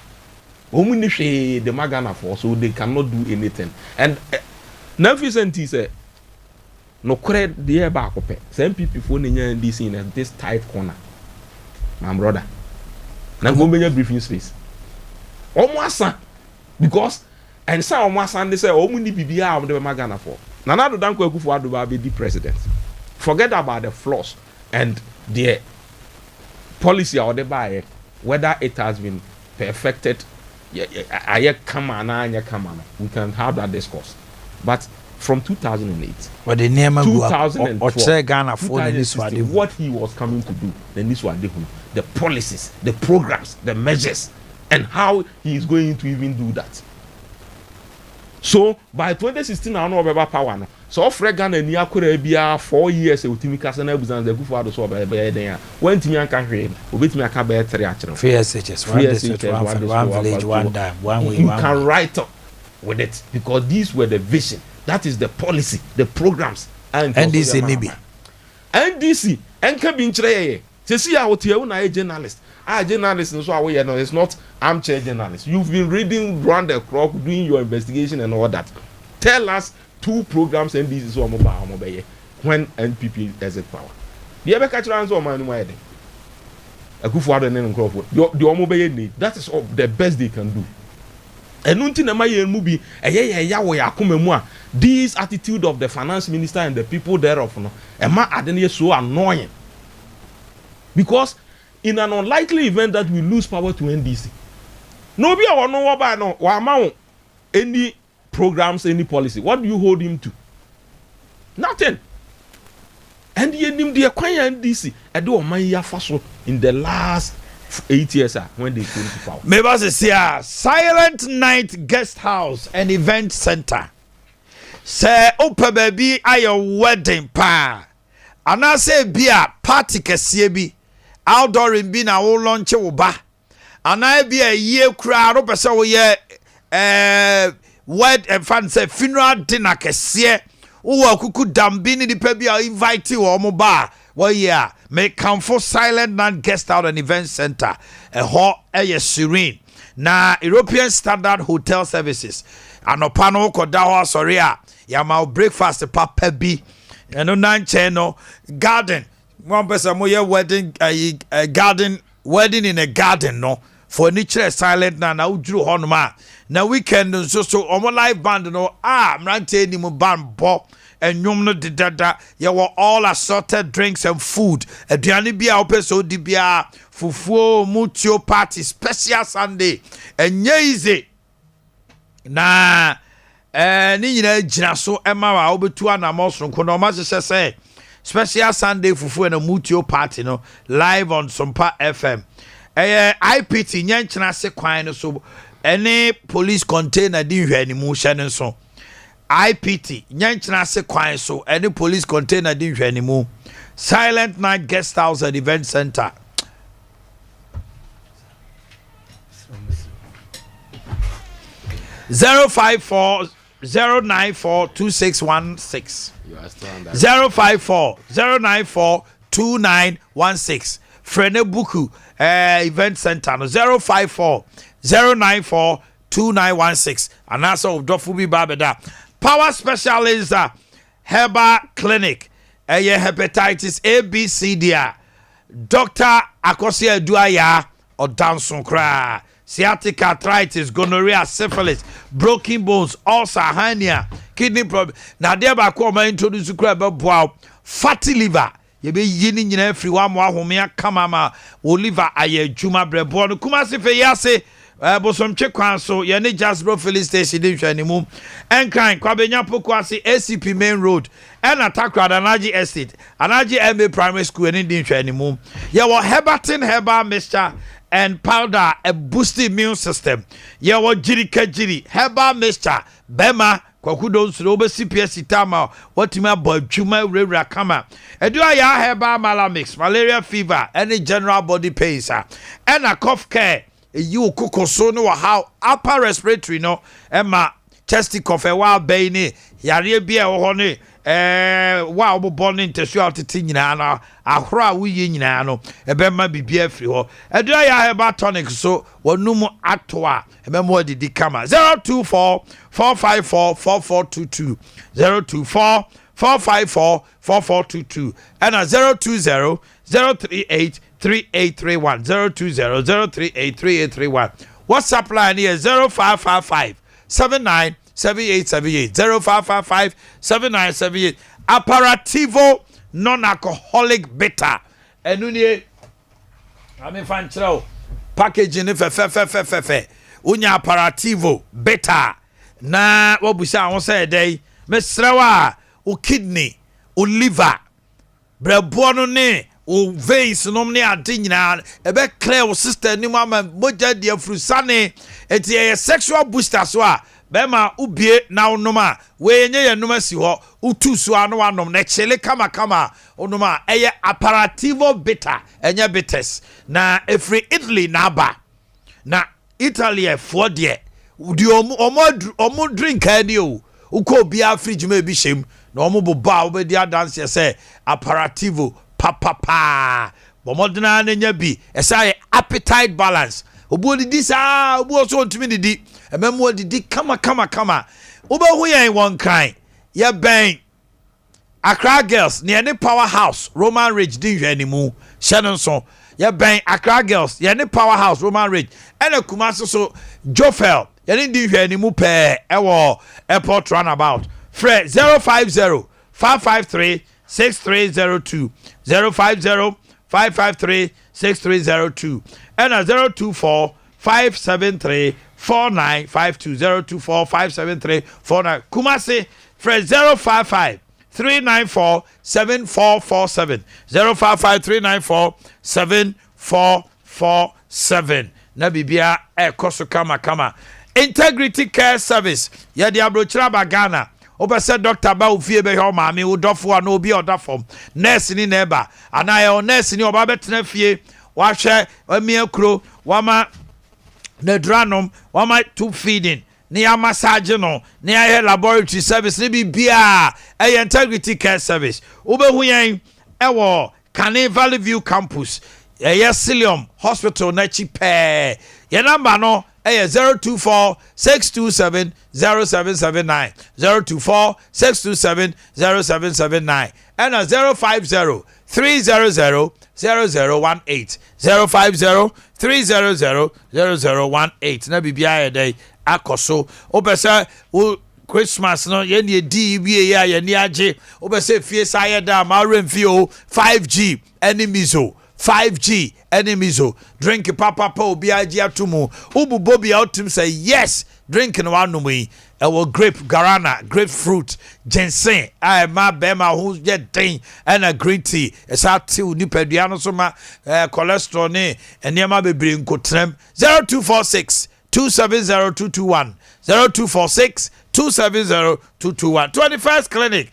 Omo ni hwe the magana for, so they cannot do anything. And Nafisenti say no credit the back up. Some people for NDC in this tight corner. My brother. Now go make briefing space. Omo asa because and some omo asa they say omo ni bibia of the magana for. Nana do Danko Akufo-Addo be the president. Forget about the flaws and the policy or the buy, whether it has been perfected. We can have that discourse. But from 2008, but the name 2012, what he was coming to do, then this was the policies, the programs, the measures, and how he is going to even do that. So by 2016, I know about power now. So Fregan and Yakurebia 4 years with Timmy Casana Buzan, the Gufado so by there. When Timmy and Kahrin, with me, I can't bear 3 actually. 3 SHS, 1 village, 1 dime, 1 way. You can write up with it because these were the vision. That is the policy, the programs. And NDC Nibi. NDC, and Cabin Tre. See, I would hear a journalist. Journalist, and so it's not armchair journalist. You've been reading round the clock, doing your investigation and all that. Tell us 2 programs and this is what mobile when NPP exit power. The ever catch around so man why they a good father and Crawford. The mobile need that is all the best they can do. And nothing am I movie this attitude of the finance minister and the people thereof no so annoying because in an unlikely event that we lose power to NDC. Nobody will know about no any programs, any policy. What do you hold him to? Nothing. And the acquire NDC, I do my faso in the last 8 years when they came to power. Maybe say Silent Night Guest House and Event Center. Say open baby ayo wedding pa. And I say be a party kesiye outdoor in be na wo launch wo ba ana be a year crowd o pese wo ye wed and fan say funeral dinner kese wo akuku dambi ni pa bi a invite wo mo ba wo ye make come for Silent Night Guest Out and Event Center a ho serene na European Standard Hotel Services anopa no ko da ho sorry a ya ma breakfast papa bi eno nan channel garden. One person more wedding a garden wedding in a garden no for nature silent na udru honoma na weekend so omo live band no mrante ni mu band bo enwom no didada ye were all assorted drinks and food aduane bia opeso di bia fufuo mutio party special Sunday enye easy na ni nyina gina so ema wa obetu anamos nko no ma se special Sunday fufu and a mutio party no live on Sompa FM. IPT nyanchina se kwan no so any police container di hwe ni mu hye so. IPT nyanchina se kwan so any police container di hwe ni mu. Silent Night Guest House and Event Center. (054) 094-2616 054-094-2916 Frene Buku Event Center no 054-094-2916 and also Dofubi Babeda Power Specialist Herbal Clinic hepatitis A B C D Dr. Akye Abia or Danson Kra sciatic arthritis, gonorrhea, syphilis, broken bones, ulcer, hernia, kidney problem. Now there ba ko ma introduce kura be boa fatty liver. Ye be yini nyina free wa mo ahomea kamama wo liver aye adwuma brebo no kuma se fe yase bosom twe kwan so ye ne Jasbro Filling Station di hwani mu enkan kwa benya poko ase ACP Main Road and Atakra Anaji Estate Anaji MA Primary School ni di hwani mu ye wo Herbatin Herbal Mixture and powder a boost immune system. Yeah, what jiri herbal mixture, bema, kwakudo slobe CPS tama, what you boy chuma rera kama. Edua ya herbal malamix, malaria fever, any general body pains, and a cough care. You cook so no how upper respiratory no, Emma chesty cough a while bayne, yare beer or honey. Wow, born into shorty nyina ahora we nyina no ebema bibia free ho edo ya heba tonic so wonum atoa ebema didi kama 024 454 4422 024 454 4422 and 020 038 3831 020 038 3831 WhatsApp line here 0555 79 7878 0555 7978 Aperativo non-alcoholic bitter enunye ame fanchro packaging fe unya Aperativo bitter na wabusa won say dey mesrewa o kidney o liver brebo no ne o veins no ne ade nyina ebe clear o sister ni mama moja dia frusane eti sexual booster so a bema ubie na onoma we nye ye noma si ho utu so anu anom na chele kama onoma eye Aperativo bitter enye bitters na every Italy na aba na Italy for de udi omo drink ani o uko bia fridge me bi shem na omo boba obedi dance say Aperativo pa bomodena na nya bi esa appetite balance obo didi sa obo so ntimi didi ememu didi kama obo hu yen won kan ye ben Accra girls near the powerhouse Roman Ridge din hwanimu Shannon ye ben Accra girls ye the powerhouse Roman Ridge ene Kumasi so Jofel ye din hwanimu pe ewo airport runabout Fred 050 553 6302 050 553 6302 and 024 573 4952 024 573 49 Kumasi Fred 055 394 7447 055 394 7447 na bibia koso kama Integrity Care Service ya di abrochira bagana obese doctor ba ofie be ho maami udofo na obi odafom nurse ni neba anaye nurse ni oba betena fie wa hwe amiakro wama nedranom wama tube feeding ni ya massage no ni ya laboratory service ni bibia Integrity Care Service obehu yen ewo Carnival View campus Cilium Hospital na chi pe ye number no 024 627 0779 024 627 0779 and 050 300 0018 050 300 0018 na bibia dey akoso obesa Christmas no ye ne di wie ya ye ne age obesa fie sa ye da ma remfio 5G enemizo 5G enemizo drink papa obi agi atumu ububo bia otum say yes drink no anum yi ewo grape guarana grapefruit ginseng I ma bema who ye den and a green tea esa tea nipadua no so ma cholesterol ne enema bebre nkotrem 0246 270221 0246 270221 21st clinic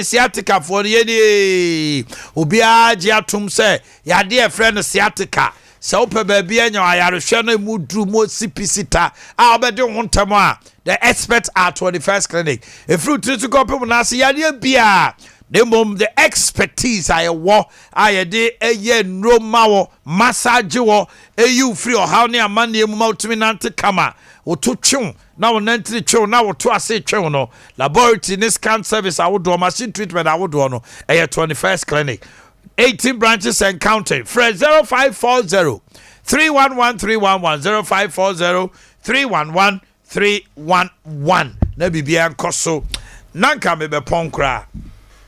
Sciatica for the Ubia Giatum say, ya dear friend Sciatica. So, baby, and your Irishana Mudru Mo Sipicita. I'll bet you want more. The experts are 21st clinic. If you to go up and see ya beer. The expertise I war I de a ye no mawo massage wo a you free or how near money multiminante kama or to chun now nanti chun now to I say chun no laboratory this scan service I would do machine treatment I would do no a 21st clinic 18 branches and counting Fred 0540 311 311 0540 311 311 na bibia nkoso nanka me be ponkra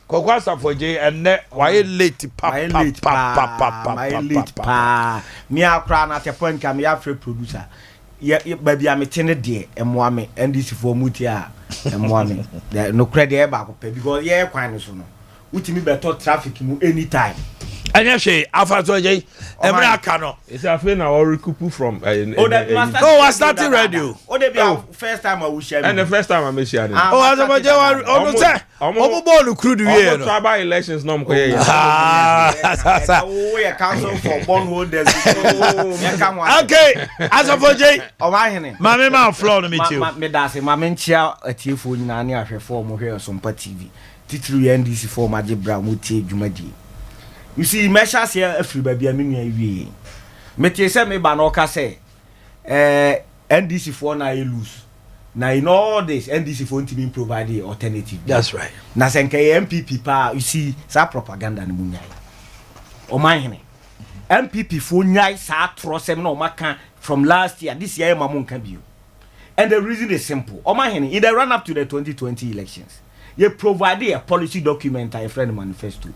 Kokwasa for J and why late pa me akra na te point kam ya free producer ya baby am tene de emwame and this for mutia emwame no credit e ba ko pe because ye kwan so no utimi beto traffic mu anytime Anya she Alpha so je Emra Kano. It's a friend now recoup from I started radio. Oh, they be first time I will share. And the first time I met you. Oh, Azabaje no say. Omo ball crude we no. Tribal elections no ko ye. Oh, we council for bondholders. Okay, Azabaje. Omanhene. Mame ma floor no meet you. Me da say mame nchia atiefo nyina ne ahwefo mo hwe Sompa TV. Titru NDC for Maji Bra mo tie dwumadi. You see, measures here every baby me tie say me ba no ka say NDC for na lose. Now in all this NDC for to be provide alternative. That's right. Na senke MPP pa you see sa propaganda no munyai. Omanhene. MPP for nyai sa trosem no maka from last year this year mamun kan bio. And the reason is simple. Omanhene in the run up to the 2020 elections, you provide a policy document a friend manifesto.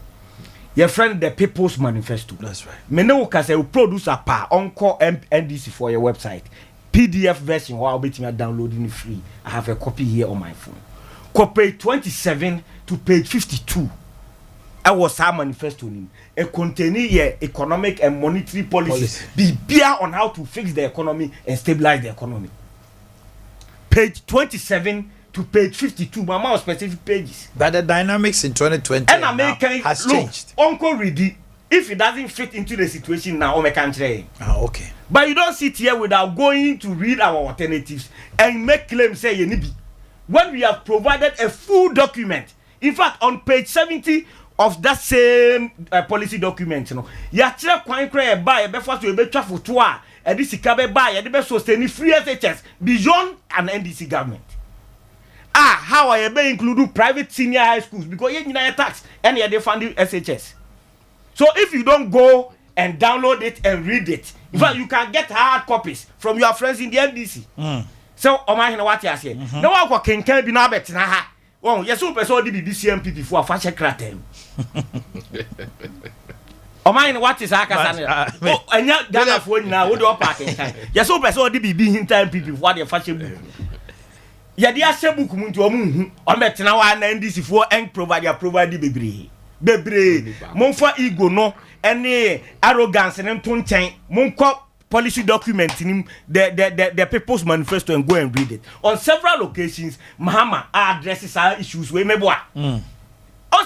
Your friend the People's Manifesto. That's right. Mene ka say produce a pa onko NDC for your website. PDF version while waiting at downloading free. I have a copy here on my phone. Copy 27 to page 52. I was our manifesto in a containing your economic and monetary policies. Be beer on how to fix the economy and stabilize the economy. Page 27 to page 52, my specific pages. But the dynamics in 2020 and American has changed. Uncle Reedy, if it doesn't fit into the situation now, okay. But you don't sit here without going to read our alternatives and make claims say you when we have provided a full document. In fact, on page 70 of that same policy document, you know, you actually quite buy a before to be travel to and this is buy and the best sustain free SHS beyond an NDC government. How I may include private senior high schools because you need tax and they fund the SHS. So if you don't go and download it and read it, in fact, you can get hard copies from your friends in the NDC. So, Omanhene what you say? No one can be now better. Oh, yes, super so the BBC MPP for a fashion cratem. Omanhene what is Akasan? Oh, and yet Ghana for now, what do you parking time? Yes, super so the BBC MPP for the fashion. Ya dia sebuku muntu omu ometena wa na NDC for en provide bebre monfa ego no ene arrogance ne nto nchen monko policy document nim the People's Manifesto and go and read it. On several occasions Mahama addresses our issues we meboa on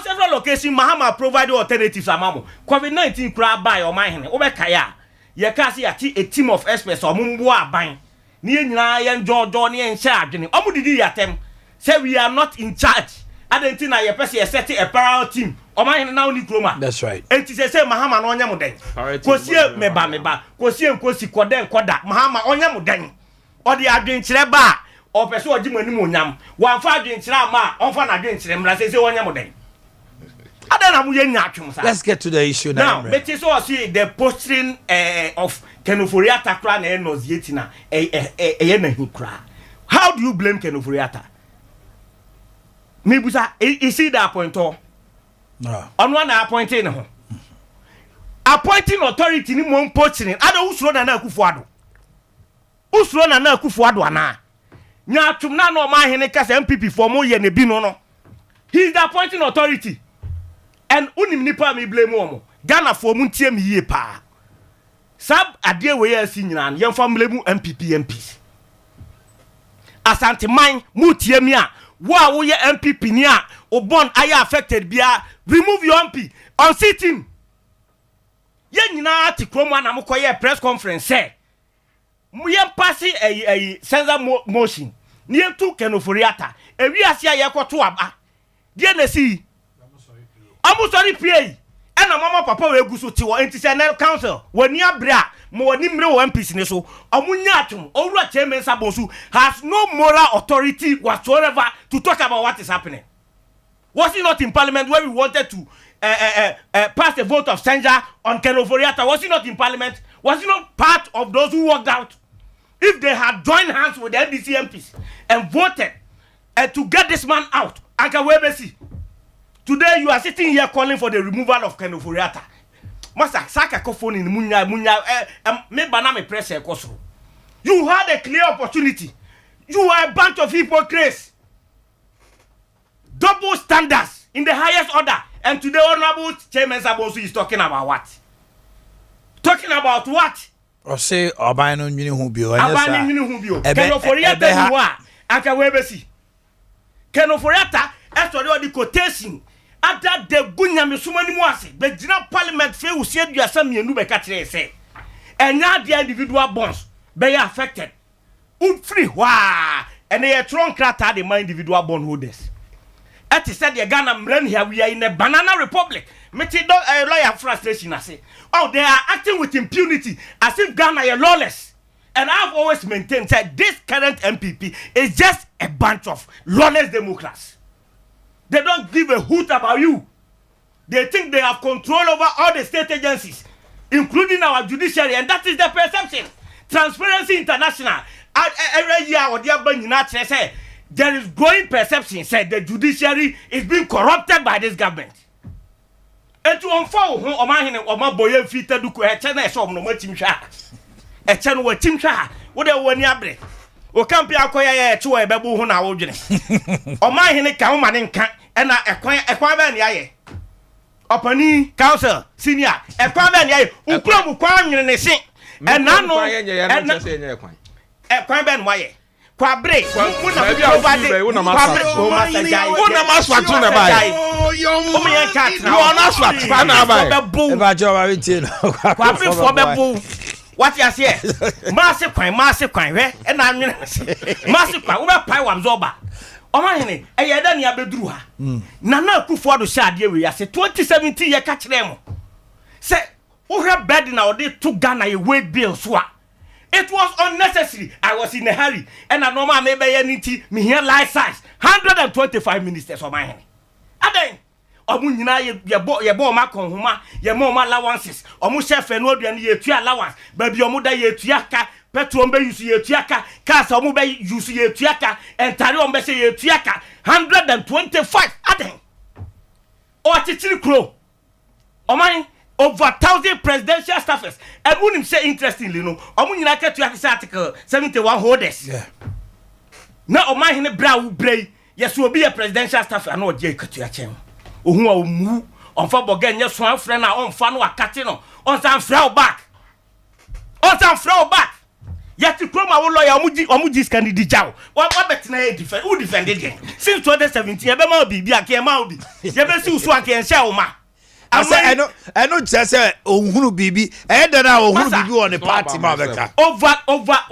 several occasions Mahama provide alternatives amamo COVID-19 kra buy Omanhene obekaya ye ka se ya a team of experts omumboa aban ni nyina yen jojo ni en sha adwene omudidi yatem say we are not in charge adentina ye pese ye set a parallel team Omanhene now ni kroma. That's right. Enti say Mahama no onyam den kosie meba kosie nkosi koden koda Mahama onyam den odi adwenkyere ba o pese oji manim onyam wanfa adwenkyere ama onfa na adwenkyere mra say onyam den adana mu ye nya atwem sa. Let's get to the issue now. But it's also the posting of Kenoforiata kra na enosieti na na hikra. How do you blame Kenoforiata? Mebusa is he the appointer? No. On one appointing no. Appointing authority ni mo posting. Ada usuro na Akufo-Addo. Usuro na Akufo-Addo ana. Nya atwem na no Omanhene kasa MPP for mo ye ne bi no. He is the appointing authority. And unim nipa me blame omo. Ghana for mu ntie me yie pa. Sab Adea we asi nyina no yemfa blame MPP MPs. Asante man mu tie me a wo a wo ye MPP ni a obon aya affected bia remove your MP on sitting. Ye nyina ati kromo na mokoye press conference say mu ye pass a census motion. Ni entu Kenoforiata. Ewi ase a ye kwoto aba. Die na si I'm sorry, pay. And a mama papa will go to International Council. When you bra, more nimro one piece so. Amunyatum, all what Chairman Sabosu has no moral authority whatsoever to talk about what is happening. Was he not in Parliament where we wanted to pass a vote of censure on Kenoforiata? Was he not in Parliament? Was he not part of those who walked out? If they had joined hands with the NDC MPs and voted to get this man out, Anka Webesi. Today you are sitting here calling for the removal of Kenoforiata. Master, saka phone in munya me banana me press koso. You had a clear opportunity. You are a bunch of hypocrites. Double standards in the highest order. And today, Honorable Chairman Sabosu is talking about what? Talking about what? Or say, Obano Minihubio. Abani Minihubio. Kenoforiata Niwa. Anka Webesi. Kenoforiata, as well the quotation. After the Gunyam Sumani Mwasi, the General Parliament fail to say you are some new Becatre say. And now the individual bonds be affected. Free, wah, and they are strong crata the my individual bondholders. At said the Ghana Mren here, we are in a banana republic. Meti do a lawyer frustration, I say. Oh, they are acting with impunity as if Ghana are lawless. And I've always maintained that this current MPP is just a bunch of lawless Democrats. They don't give a hoot about you. They think they have control over all the state agencies, including our judiciary, and that is the perception. Transparency International, every year, what they are bringing out, say there is growing perception, said the judiciary is being corrupted by this government. And to unfold, Omanhene Yaw fita duku echena eso no matimhwa. Echena wa timhwa. Wo de woni abre. O kampi akoya ye eche wa ebebu hu na wo dwene. Omanhene ka wo mane nka na ekwan ba ne aye. Opani council senior ekwan ba ne aye. Ukrom kwa nwene ne se. Ena no ekwan ba ne waye. Kwa bre una maswatu na bai o me cat na ona swat na bai e ba jo ba bitie no kwa bre for bebu what you say masse kwan hwe e na anwene masse kwan wo be pai wa mzoba Omanhene eye da ne abeduru ha na akufo do sha ade we ase 2017 ye ka kire mo se wo hwe bed na ode to Ghana ye weight bill so a. It was unnecessary. I was in a hurry. And I know my maybe anything me here life size. 125 ministers of my hand. And then Omunina ye bo ma konhuma, ye mo ma allowances. Omu chef no do ye tu allowance. Baby omu da ye tuaka, petrol be use ye tuaka, cars omu be use ye tuaka, and tari on be say ye tuaka. 125. And then o titiri kro. O man over 1,000 presidential staffers. And wouldn't say interestingly, no. Omunina ke to this article 71 holders. Yeah. Now Omanhene bra wo bray. Yes, will be a presidential staffer. I know Jay Katuachem. Who are move on for Bogan, yes, one friend, on fan or catino, on some throw back. On some throw back. Yet to come our lawyer Omuji's candidate Jow. What better defend? Who defended him? Since 2017, Ebema be Boakye Maubi. Yebesu Swaki and Shauma. I know just say ohunu bibi e da na ohunu bibi on the party mabeka over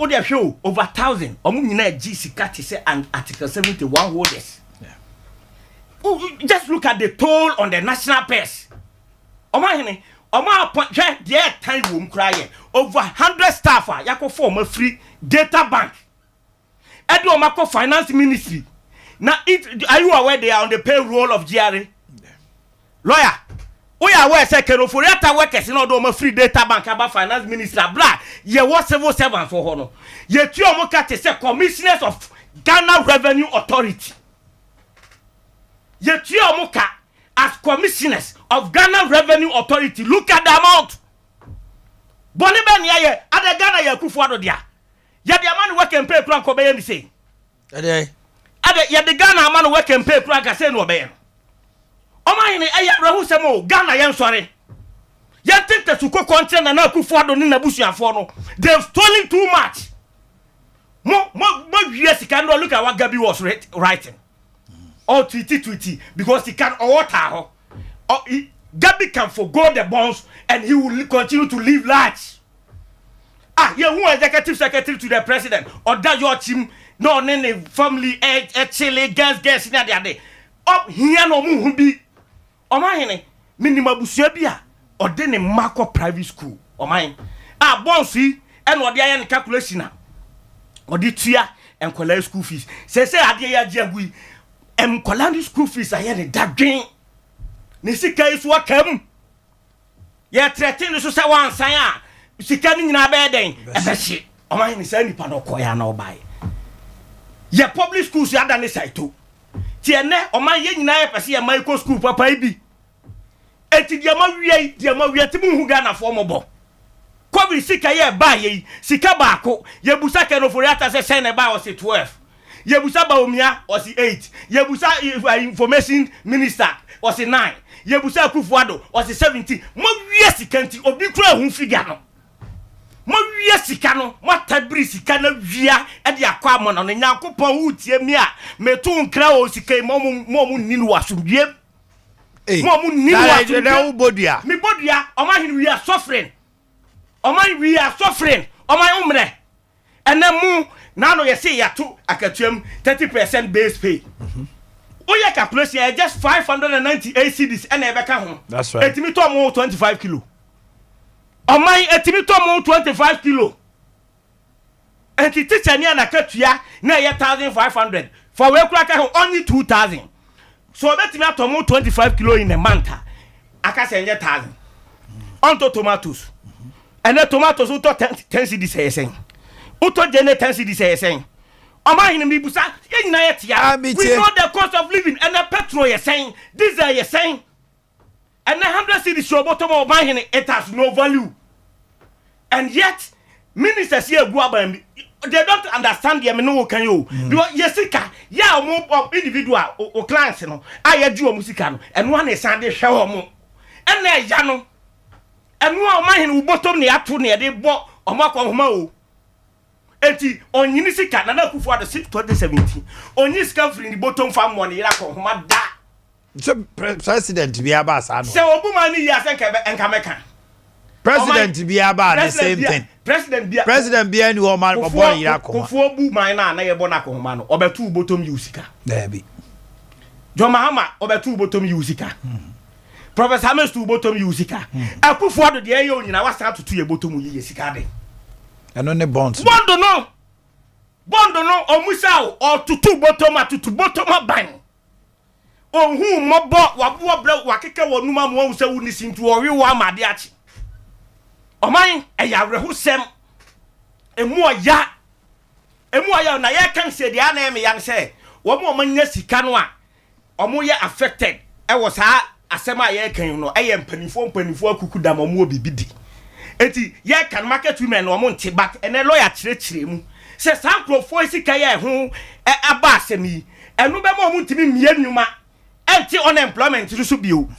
the show over 1,000 omunina GC say and article 71 holders. Yeah. Just look at the toll on the national purse. Omanhene point there time room crying over 100 staff yako form a free data bank. Edu omako finance ministry. Now are you aware they are on the payroll of GRA? Yeah. Lawyer we are where say Kenoforiata workers in order free data bank about finance minister blah ye was civil servants for hono ye tu omoka te say commissioners of Ghana Revenue Authority ye tu omoka as commissioners of Ghana Revenue Authority. Look at the amount boni ben ye ade Ghana ye kufu ado dia ye the man work and pay plan ko be ye say ade ye the Ghana man work and pay plan ka say no be Omanhene aya rahu semo Ghana yen sore. Ye think the suko country na akufo ado ni nabusuafo no. They've stolen too much. Mo yes can look at what Gabi was writing. Or tweety because he can water. Gabi can forgo the bonds and he will continue to live large. You who executive secretary to the president or that your team no any family chile gas in the day. Up here no mu bi Omanhene minimum busua bia ode ne mako private school oman bonsi and ode ayen calculation ode tua enkola school fees say ade ya giagui enkola school fees ayen ne dadwen ne sika isu akam ye threaten so say wan san a sika ni nyina be den ebehye Omanhene say nipa no koya na obai ye public schools ya dane saito tiene oman ye nyina ye pese ye micro school papa ibi eti dia ma wie ti mu hu Ghana fo mobo covid sika ye ba ye sika ba ko ye busa Kenoforiata se sen ba was 12 ye busa ba omia was 8 ye busa information minister was 9 yebusa Akufo-Addo was 70 mo wie sika nti obi kura hu figure no mo wie sika no mo tabiri sika na wia e de akwa mo no Nyankopɔn hu tie mi a metu nkra o sika mo ninu wasomdie mo ninu wasomdie mi bodua Omanhene we are suffering Oman umre enemu na no yesi yato akatuam 30% base pay oya calculation just 598 cedis and ebeka ho that's right etimi to mo 25 kilo Oman etimi to mo 25 kilo enti teacher ni na katua na ye 1500 for we kura ka ho only 2000 so betimi to mo 25 kilo in a month aka se 1000 onto tomatoes and the tomatoes uto 10 cedis saying uto jene 10 cedis saying Omanhene mi busa ye nyina ye tia we know the cost of living and the petrol you saying diesel you saying and the 100 cedis show bottom of Omanhene it has no value and yet ministers here go about they don't understand the no can you because yesika ya o individual o clients no aye ju o musika no and one is sande hwe o mo and na ya no and one Omanhene bottom ne ato ne de bo o makwahoma o enti onyini sika na Akufo-Addo 2017 onyi sika free ni bottom farm money ira ko homa da so president bi aba sa no se obuma ni ya se enkameka president bi aba the same thing president bi ani o man obo ira ko Kufuor bu man na ye bo na ko homa no obetu bottom yu sika there be John Mahama obetu bottom yu sika Professor Hames tu bottom yu sika Akufo-Addo de ye onyina wasa tutu ye bottom yu sika de eno ne bonds bondo no omusa o tutu bottom ban ohun mobo wabuo bra wakeke wonuma mo wusa wuni sintu o wi wa amade achi Oman eya rehusem emu oya na ye kan se dia na me yan se wo mo manya sika no a omo ye affected e wo sa asema ye kan no e ye mpanifo akukudam omo obibidi eti ye kan market women no mo nte back ene lawyer chire mu se sankrofo sika ye ho aba asemi enu be mo ntimi mie nnuma enti unemployment so bio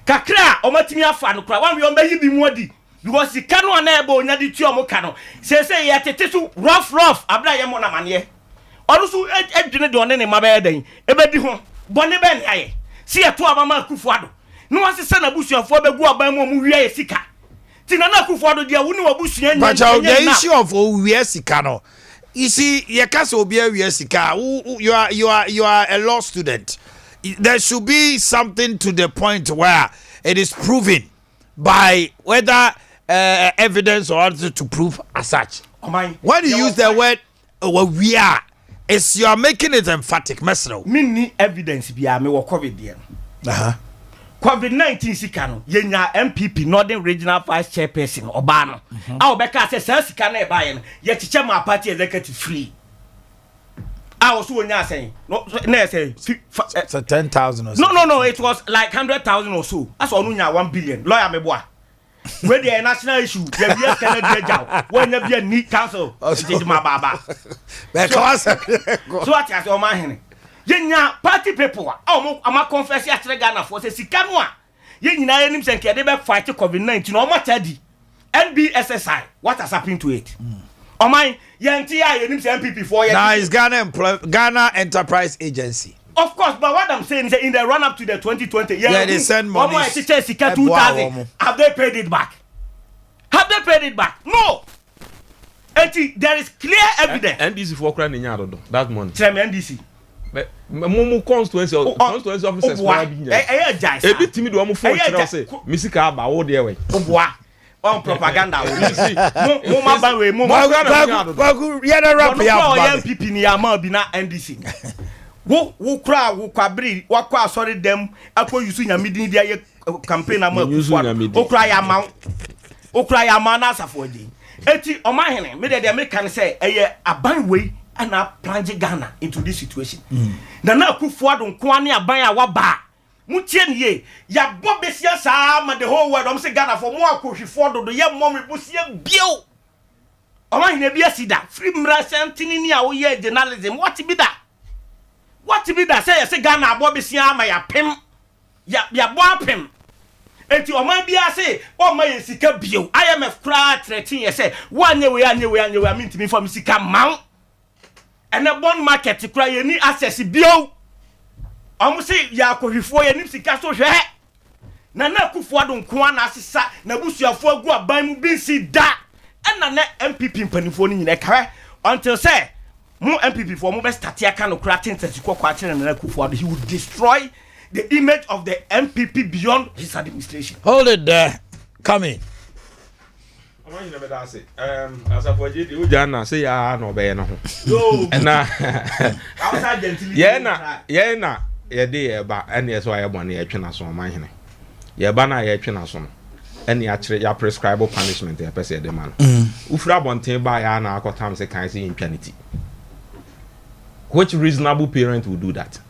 kakra o matimi afa no kra wan we on bayi bi mu adi because sika no na ebe onya di tu o mo ka no se ye tete so rough abla ye mo na mane onu so edwene de one ne mabe dan ebe di ho bone be ne aye si ye to abama Akufo-Addo no wasese na busuafo be gu aban mu wie ye sika ti na Akufo-Addo dia woni wabusua nya but the issue of wie sika no you see ye kase obi wie sika you are a law student. There should be something to the point where it is proven by whether evidence or other to prove as such. When you use the word we are, is you are making it emphatic. Mini evidence be me wo COVID COVID-19 sika no yenya MPP Northern Regional Vice Chairperson oba no a obeka say sika na e ba ye no ye chiche ma party executive free. I was so saying no, say 10,000 or so. No, it was like 100,000 or so. That's all 1 billion. Lawyer me boy. When the national issue, the years cannot get when you be a need council, it's my baba. So what has Omanhene? Yenya party people. I'm a confess yesterday Ghana for say Sikanwa. Yenya him say they be fight COVID-19 no matter the NBSSI. What has happened to it? Oman yentia yenim say MPP for now it's Ghana Enterprise Agency. Of course, but what I'm saying is that in the run up to the 2020 yeah, they send money. 2000. Have they paid it back? No. There is clear evidence. NDC for crying in Yadodo. That money. Tell me NDC. Momo constituency officers. A bit timid one for say, Missika about all the way. On propaganda. MPP ni ama bi na NDC. Wo kwabri wakwa sorry dem akwa yusu nyamidin dia ye campaign ama okra ya ma na asafo adi. Eti Omanhene me de me kan say eye aban wei ana plunge Ghana into this situation. Na Akufo-Addo nko ane aban a waba mutie nie ya bobesia saa ma the whole world say Ghana for mo akohwefo dodo ye mo me bosia bio Omanhene bia sida free mra sentini ni a wo ye journalism what be that say Ghana bobesia ma ya pem ya bo apem enti oman bia say o ma yesika bio IMF kra 13 years say wanye we amintimi for sika man and a bond market kra ye ni access bio omo say ya akohwefo ye ni sika so hwe na Akufo Addo nko na asesa na busuafo agu aban mu binsi da na na MPP mpanifo ni nyina kawe until say mu MPP for mu be start aka no kra tentasi kokwa akere na Akufo Addo he would destroy the image of the MPP beyond his administration. Hold it there. Come in. I'm never that say. As a project, you Jana say ya no be no. No. Na outside gentility. Yeah na. Ye dey ba and yes why born ye twe na so Omanhene. Ye ba na ye twe na so no. And ya kire ya prescribe punishment ye pese de man. Ufra bonten ba ya na akotam say kan say impunity. Which reasonable parent would do that?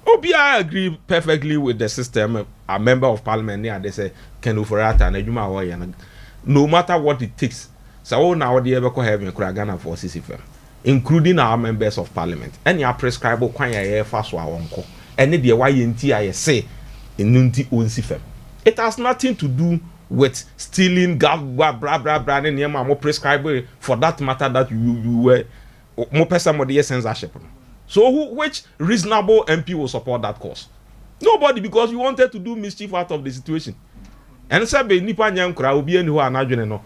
I agree perfectly with the system. A member of parliament here, they say, Ken Uforata and Ejuma Wayan. No matter what it takes. So now they ever have in Kragana for CCFM, including our members of parliament. And your prescribable kwanya fast wa wonko. And the YNT I say in Nunti Unsifem. It has nothing to do with stealing blah and your more prescribable for that matter that you were more person with the censorship. So which reasonable MP will support that cause? Nobody, because you wanted to do mischief out of the situation. And so be nipa nyam kra obi ani ho anadwene no.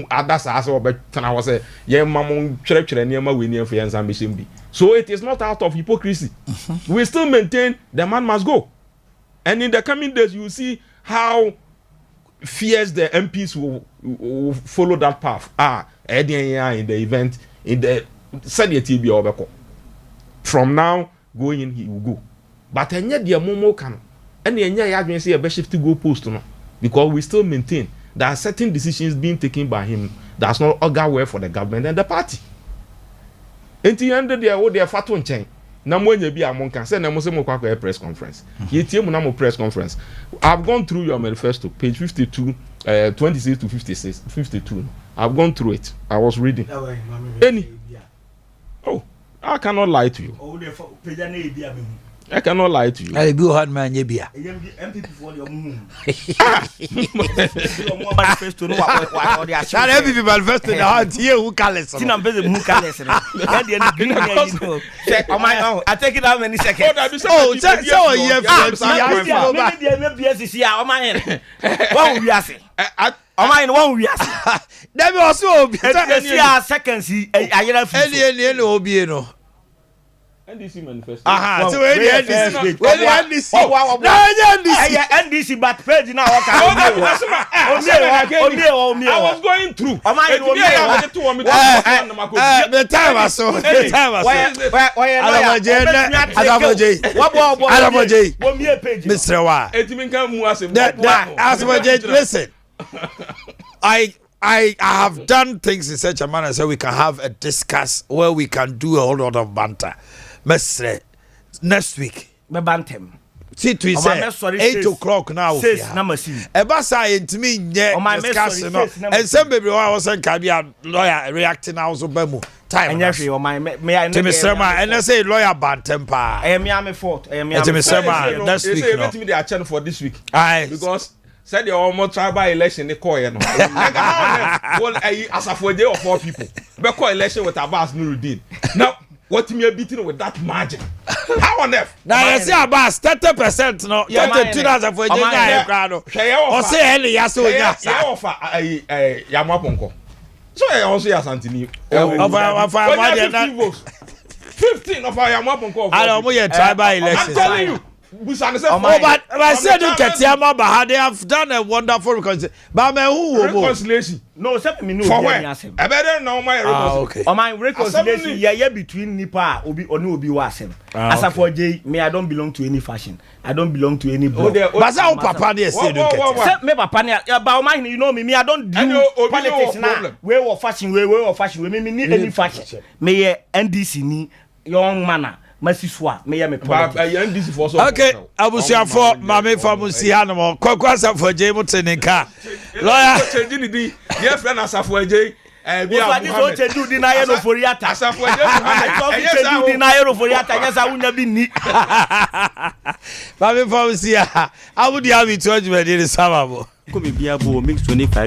Adasa aso betana was say ye mamon kire niam we ni afensa mission bi. So it is not out of hypocrisy. We still maintain the man must go. And in the coming days you will see how fierce the MPs will follow that path. In the event in the said TB obeko. From now going in he will go. But enye dia momo kan. And enye ya adwen say e be shift go post no because we still maintain there are certain decisions being taken by him that's not augur well for the government and the party. Enti ende dia wo dia fato nchen. Na mo nya bi amon kan say na mo se mo kwa press conference. Ye tie mu na mo press conference. I've gone through your manifesto page 52 26 to 56 52. I've gone through it. I was reading. Any I cannot lie to you. I cannot lie to you. I be hard man yebia. MPP for your manifesto no wa the MPP manifesto na hard here who careless. Tina be the careless. I take it how many seconds. Oh, so here What we are saying? Omanhene one we are. Dem also obi. Seconds ayera fi. Any obi no. NDC manifesto. So NDC. NDC but page now I was going through. The time was so. The time was so. Listen. I have done things in such a manner so we can have a discuss where we can do a whole lot of banter. Mestre, next week. Me bantem. See to say 8 o'clock now. Ebasa intimi nye discuss no. And some baby I was saying can be a lawyer reacting now so bemu. Time. And I say lawyer bantem pa. I am me fault. I am next week. Let me the channel for this week. Because said the almost tribal election they call you know. Well, as a for day of 4 people. But call election with Abbas Nuruddin. Now what me beating with that margin? How on earth? Now you see Abbas 30% no. 32,000 for Jenya crowd. Or say any yaso ya offer Yamaponko. So I also ya Santini. Of 15 of our Yamaponko. I don't know tribal election. I'm telling you. But I said you can tell me they have done a wonderful reconciliation. But reconciliation. No, except me no. For where? I better know my reconciliation. My reconciliation, yeah, between Nipa Obi Wasem. As for J, me I don't belong to any fashion. I don't belong to any block. But how Papa they say do get. Me Papa but Omanhene, you know me I don't do politics now. Where or fashion, me need any fashion. Me NDC ni young manner. Masiswa me ya me NDC for so. Okay, abusia for mame famusi hanmo kwakwasa for J Mutenika. Lawyer change di dear friend Asafo J bi Muhammad do di na ye no foriata Asafo J Muhammad do di na ye no foriata nyasa wunya bi ni Baby from Sia, I would have me to you, my dear Samabo. Come be able mix 25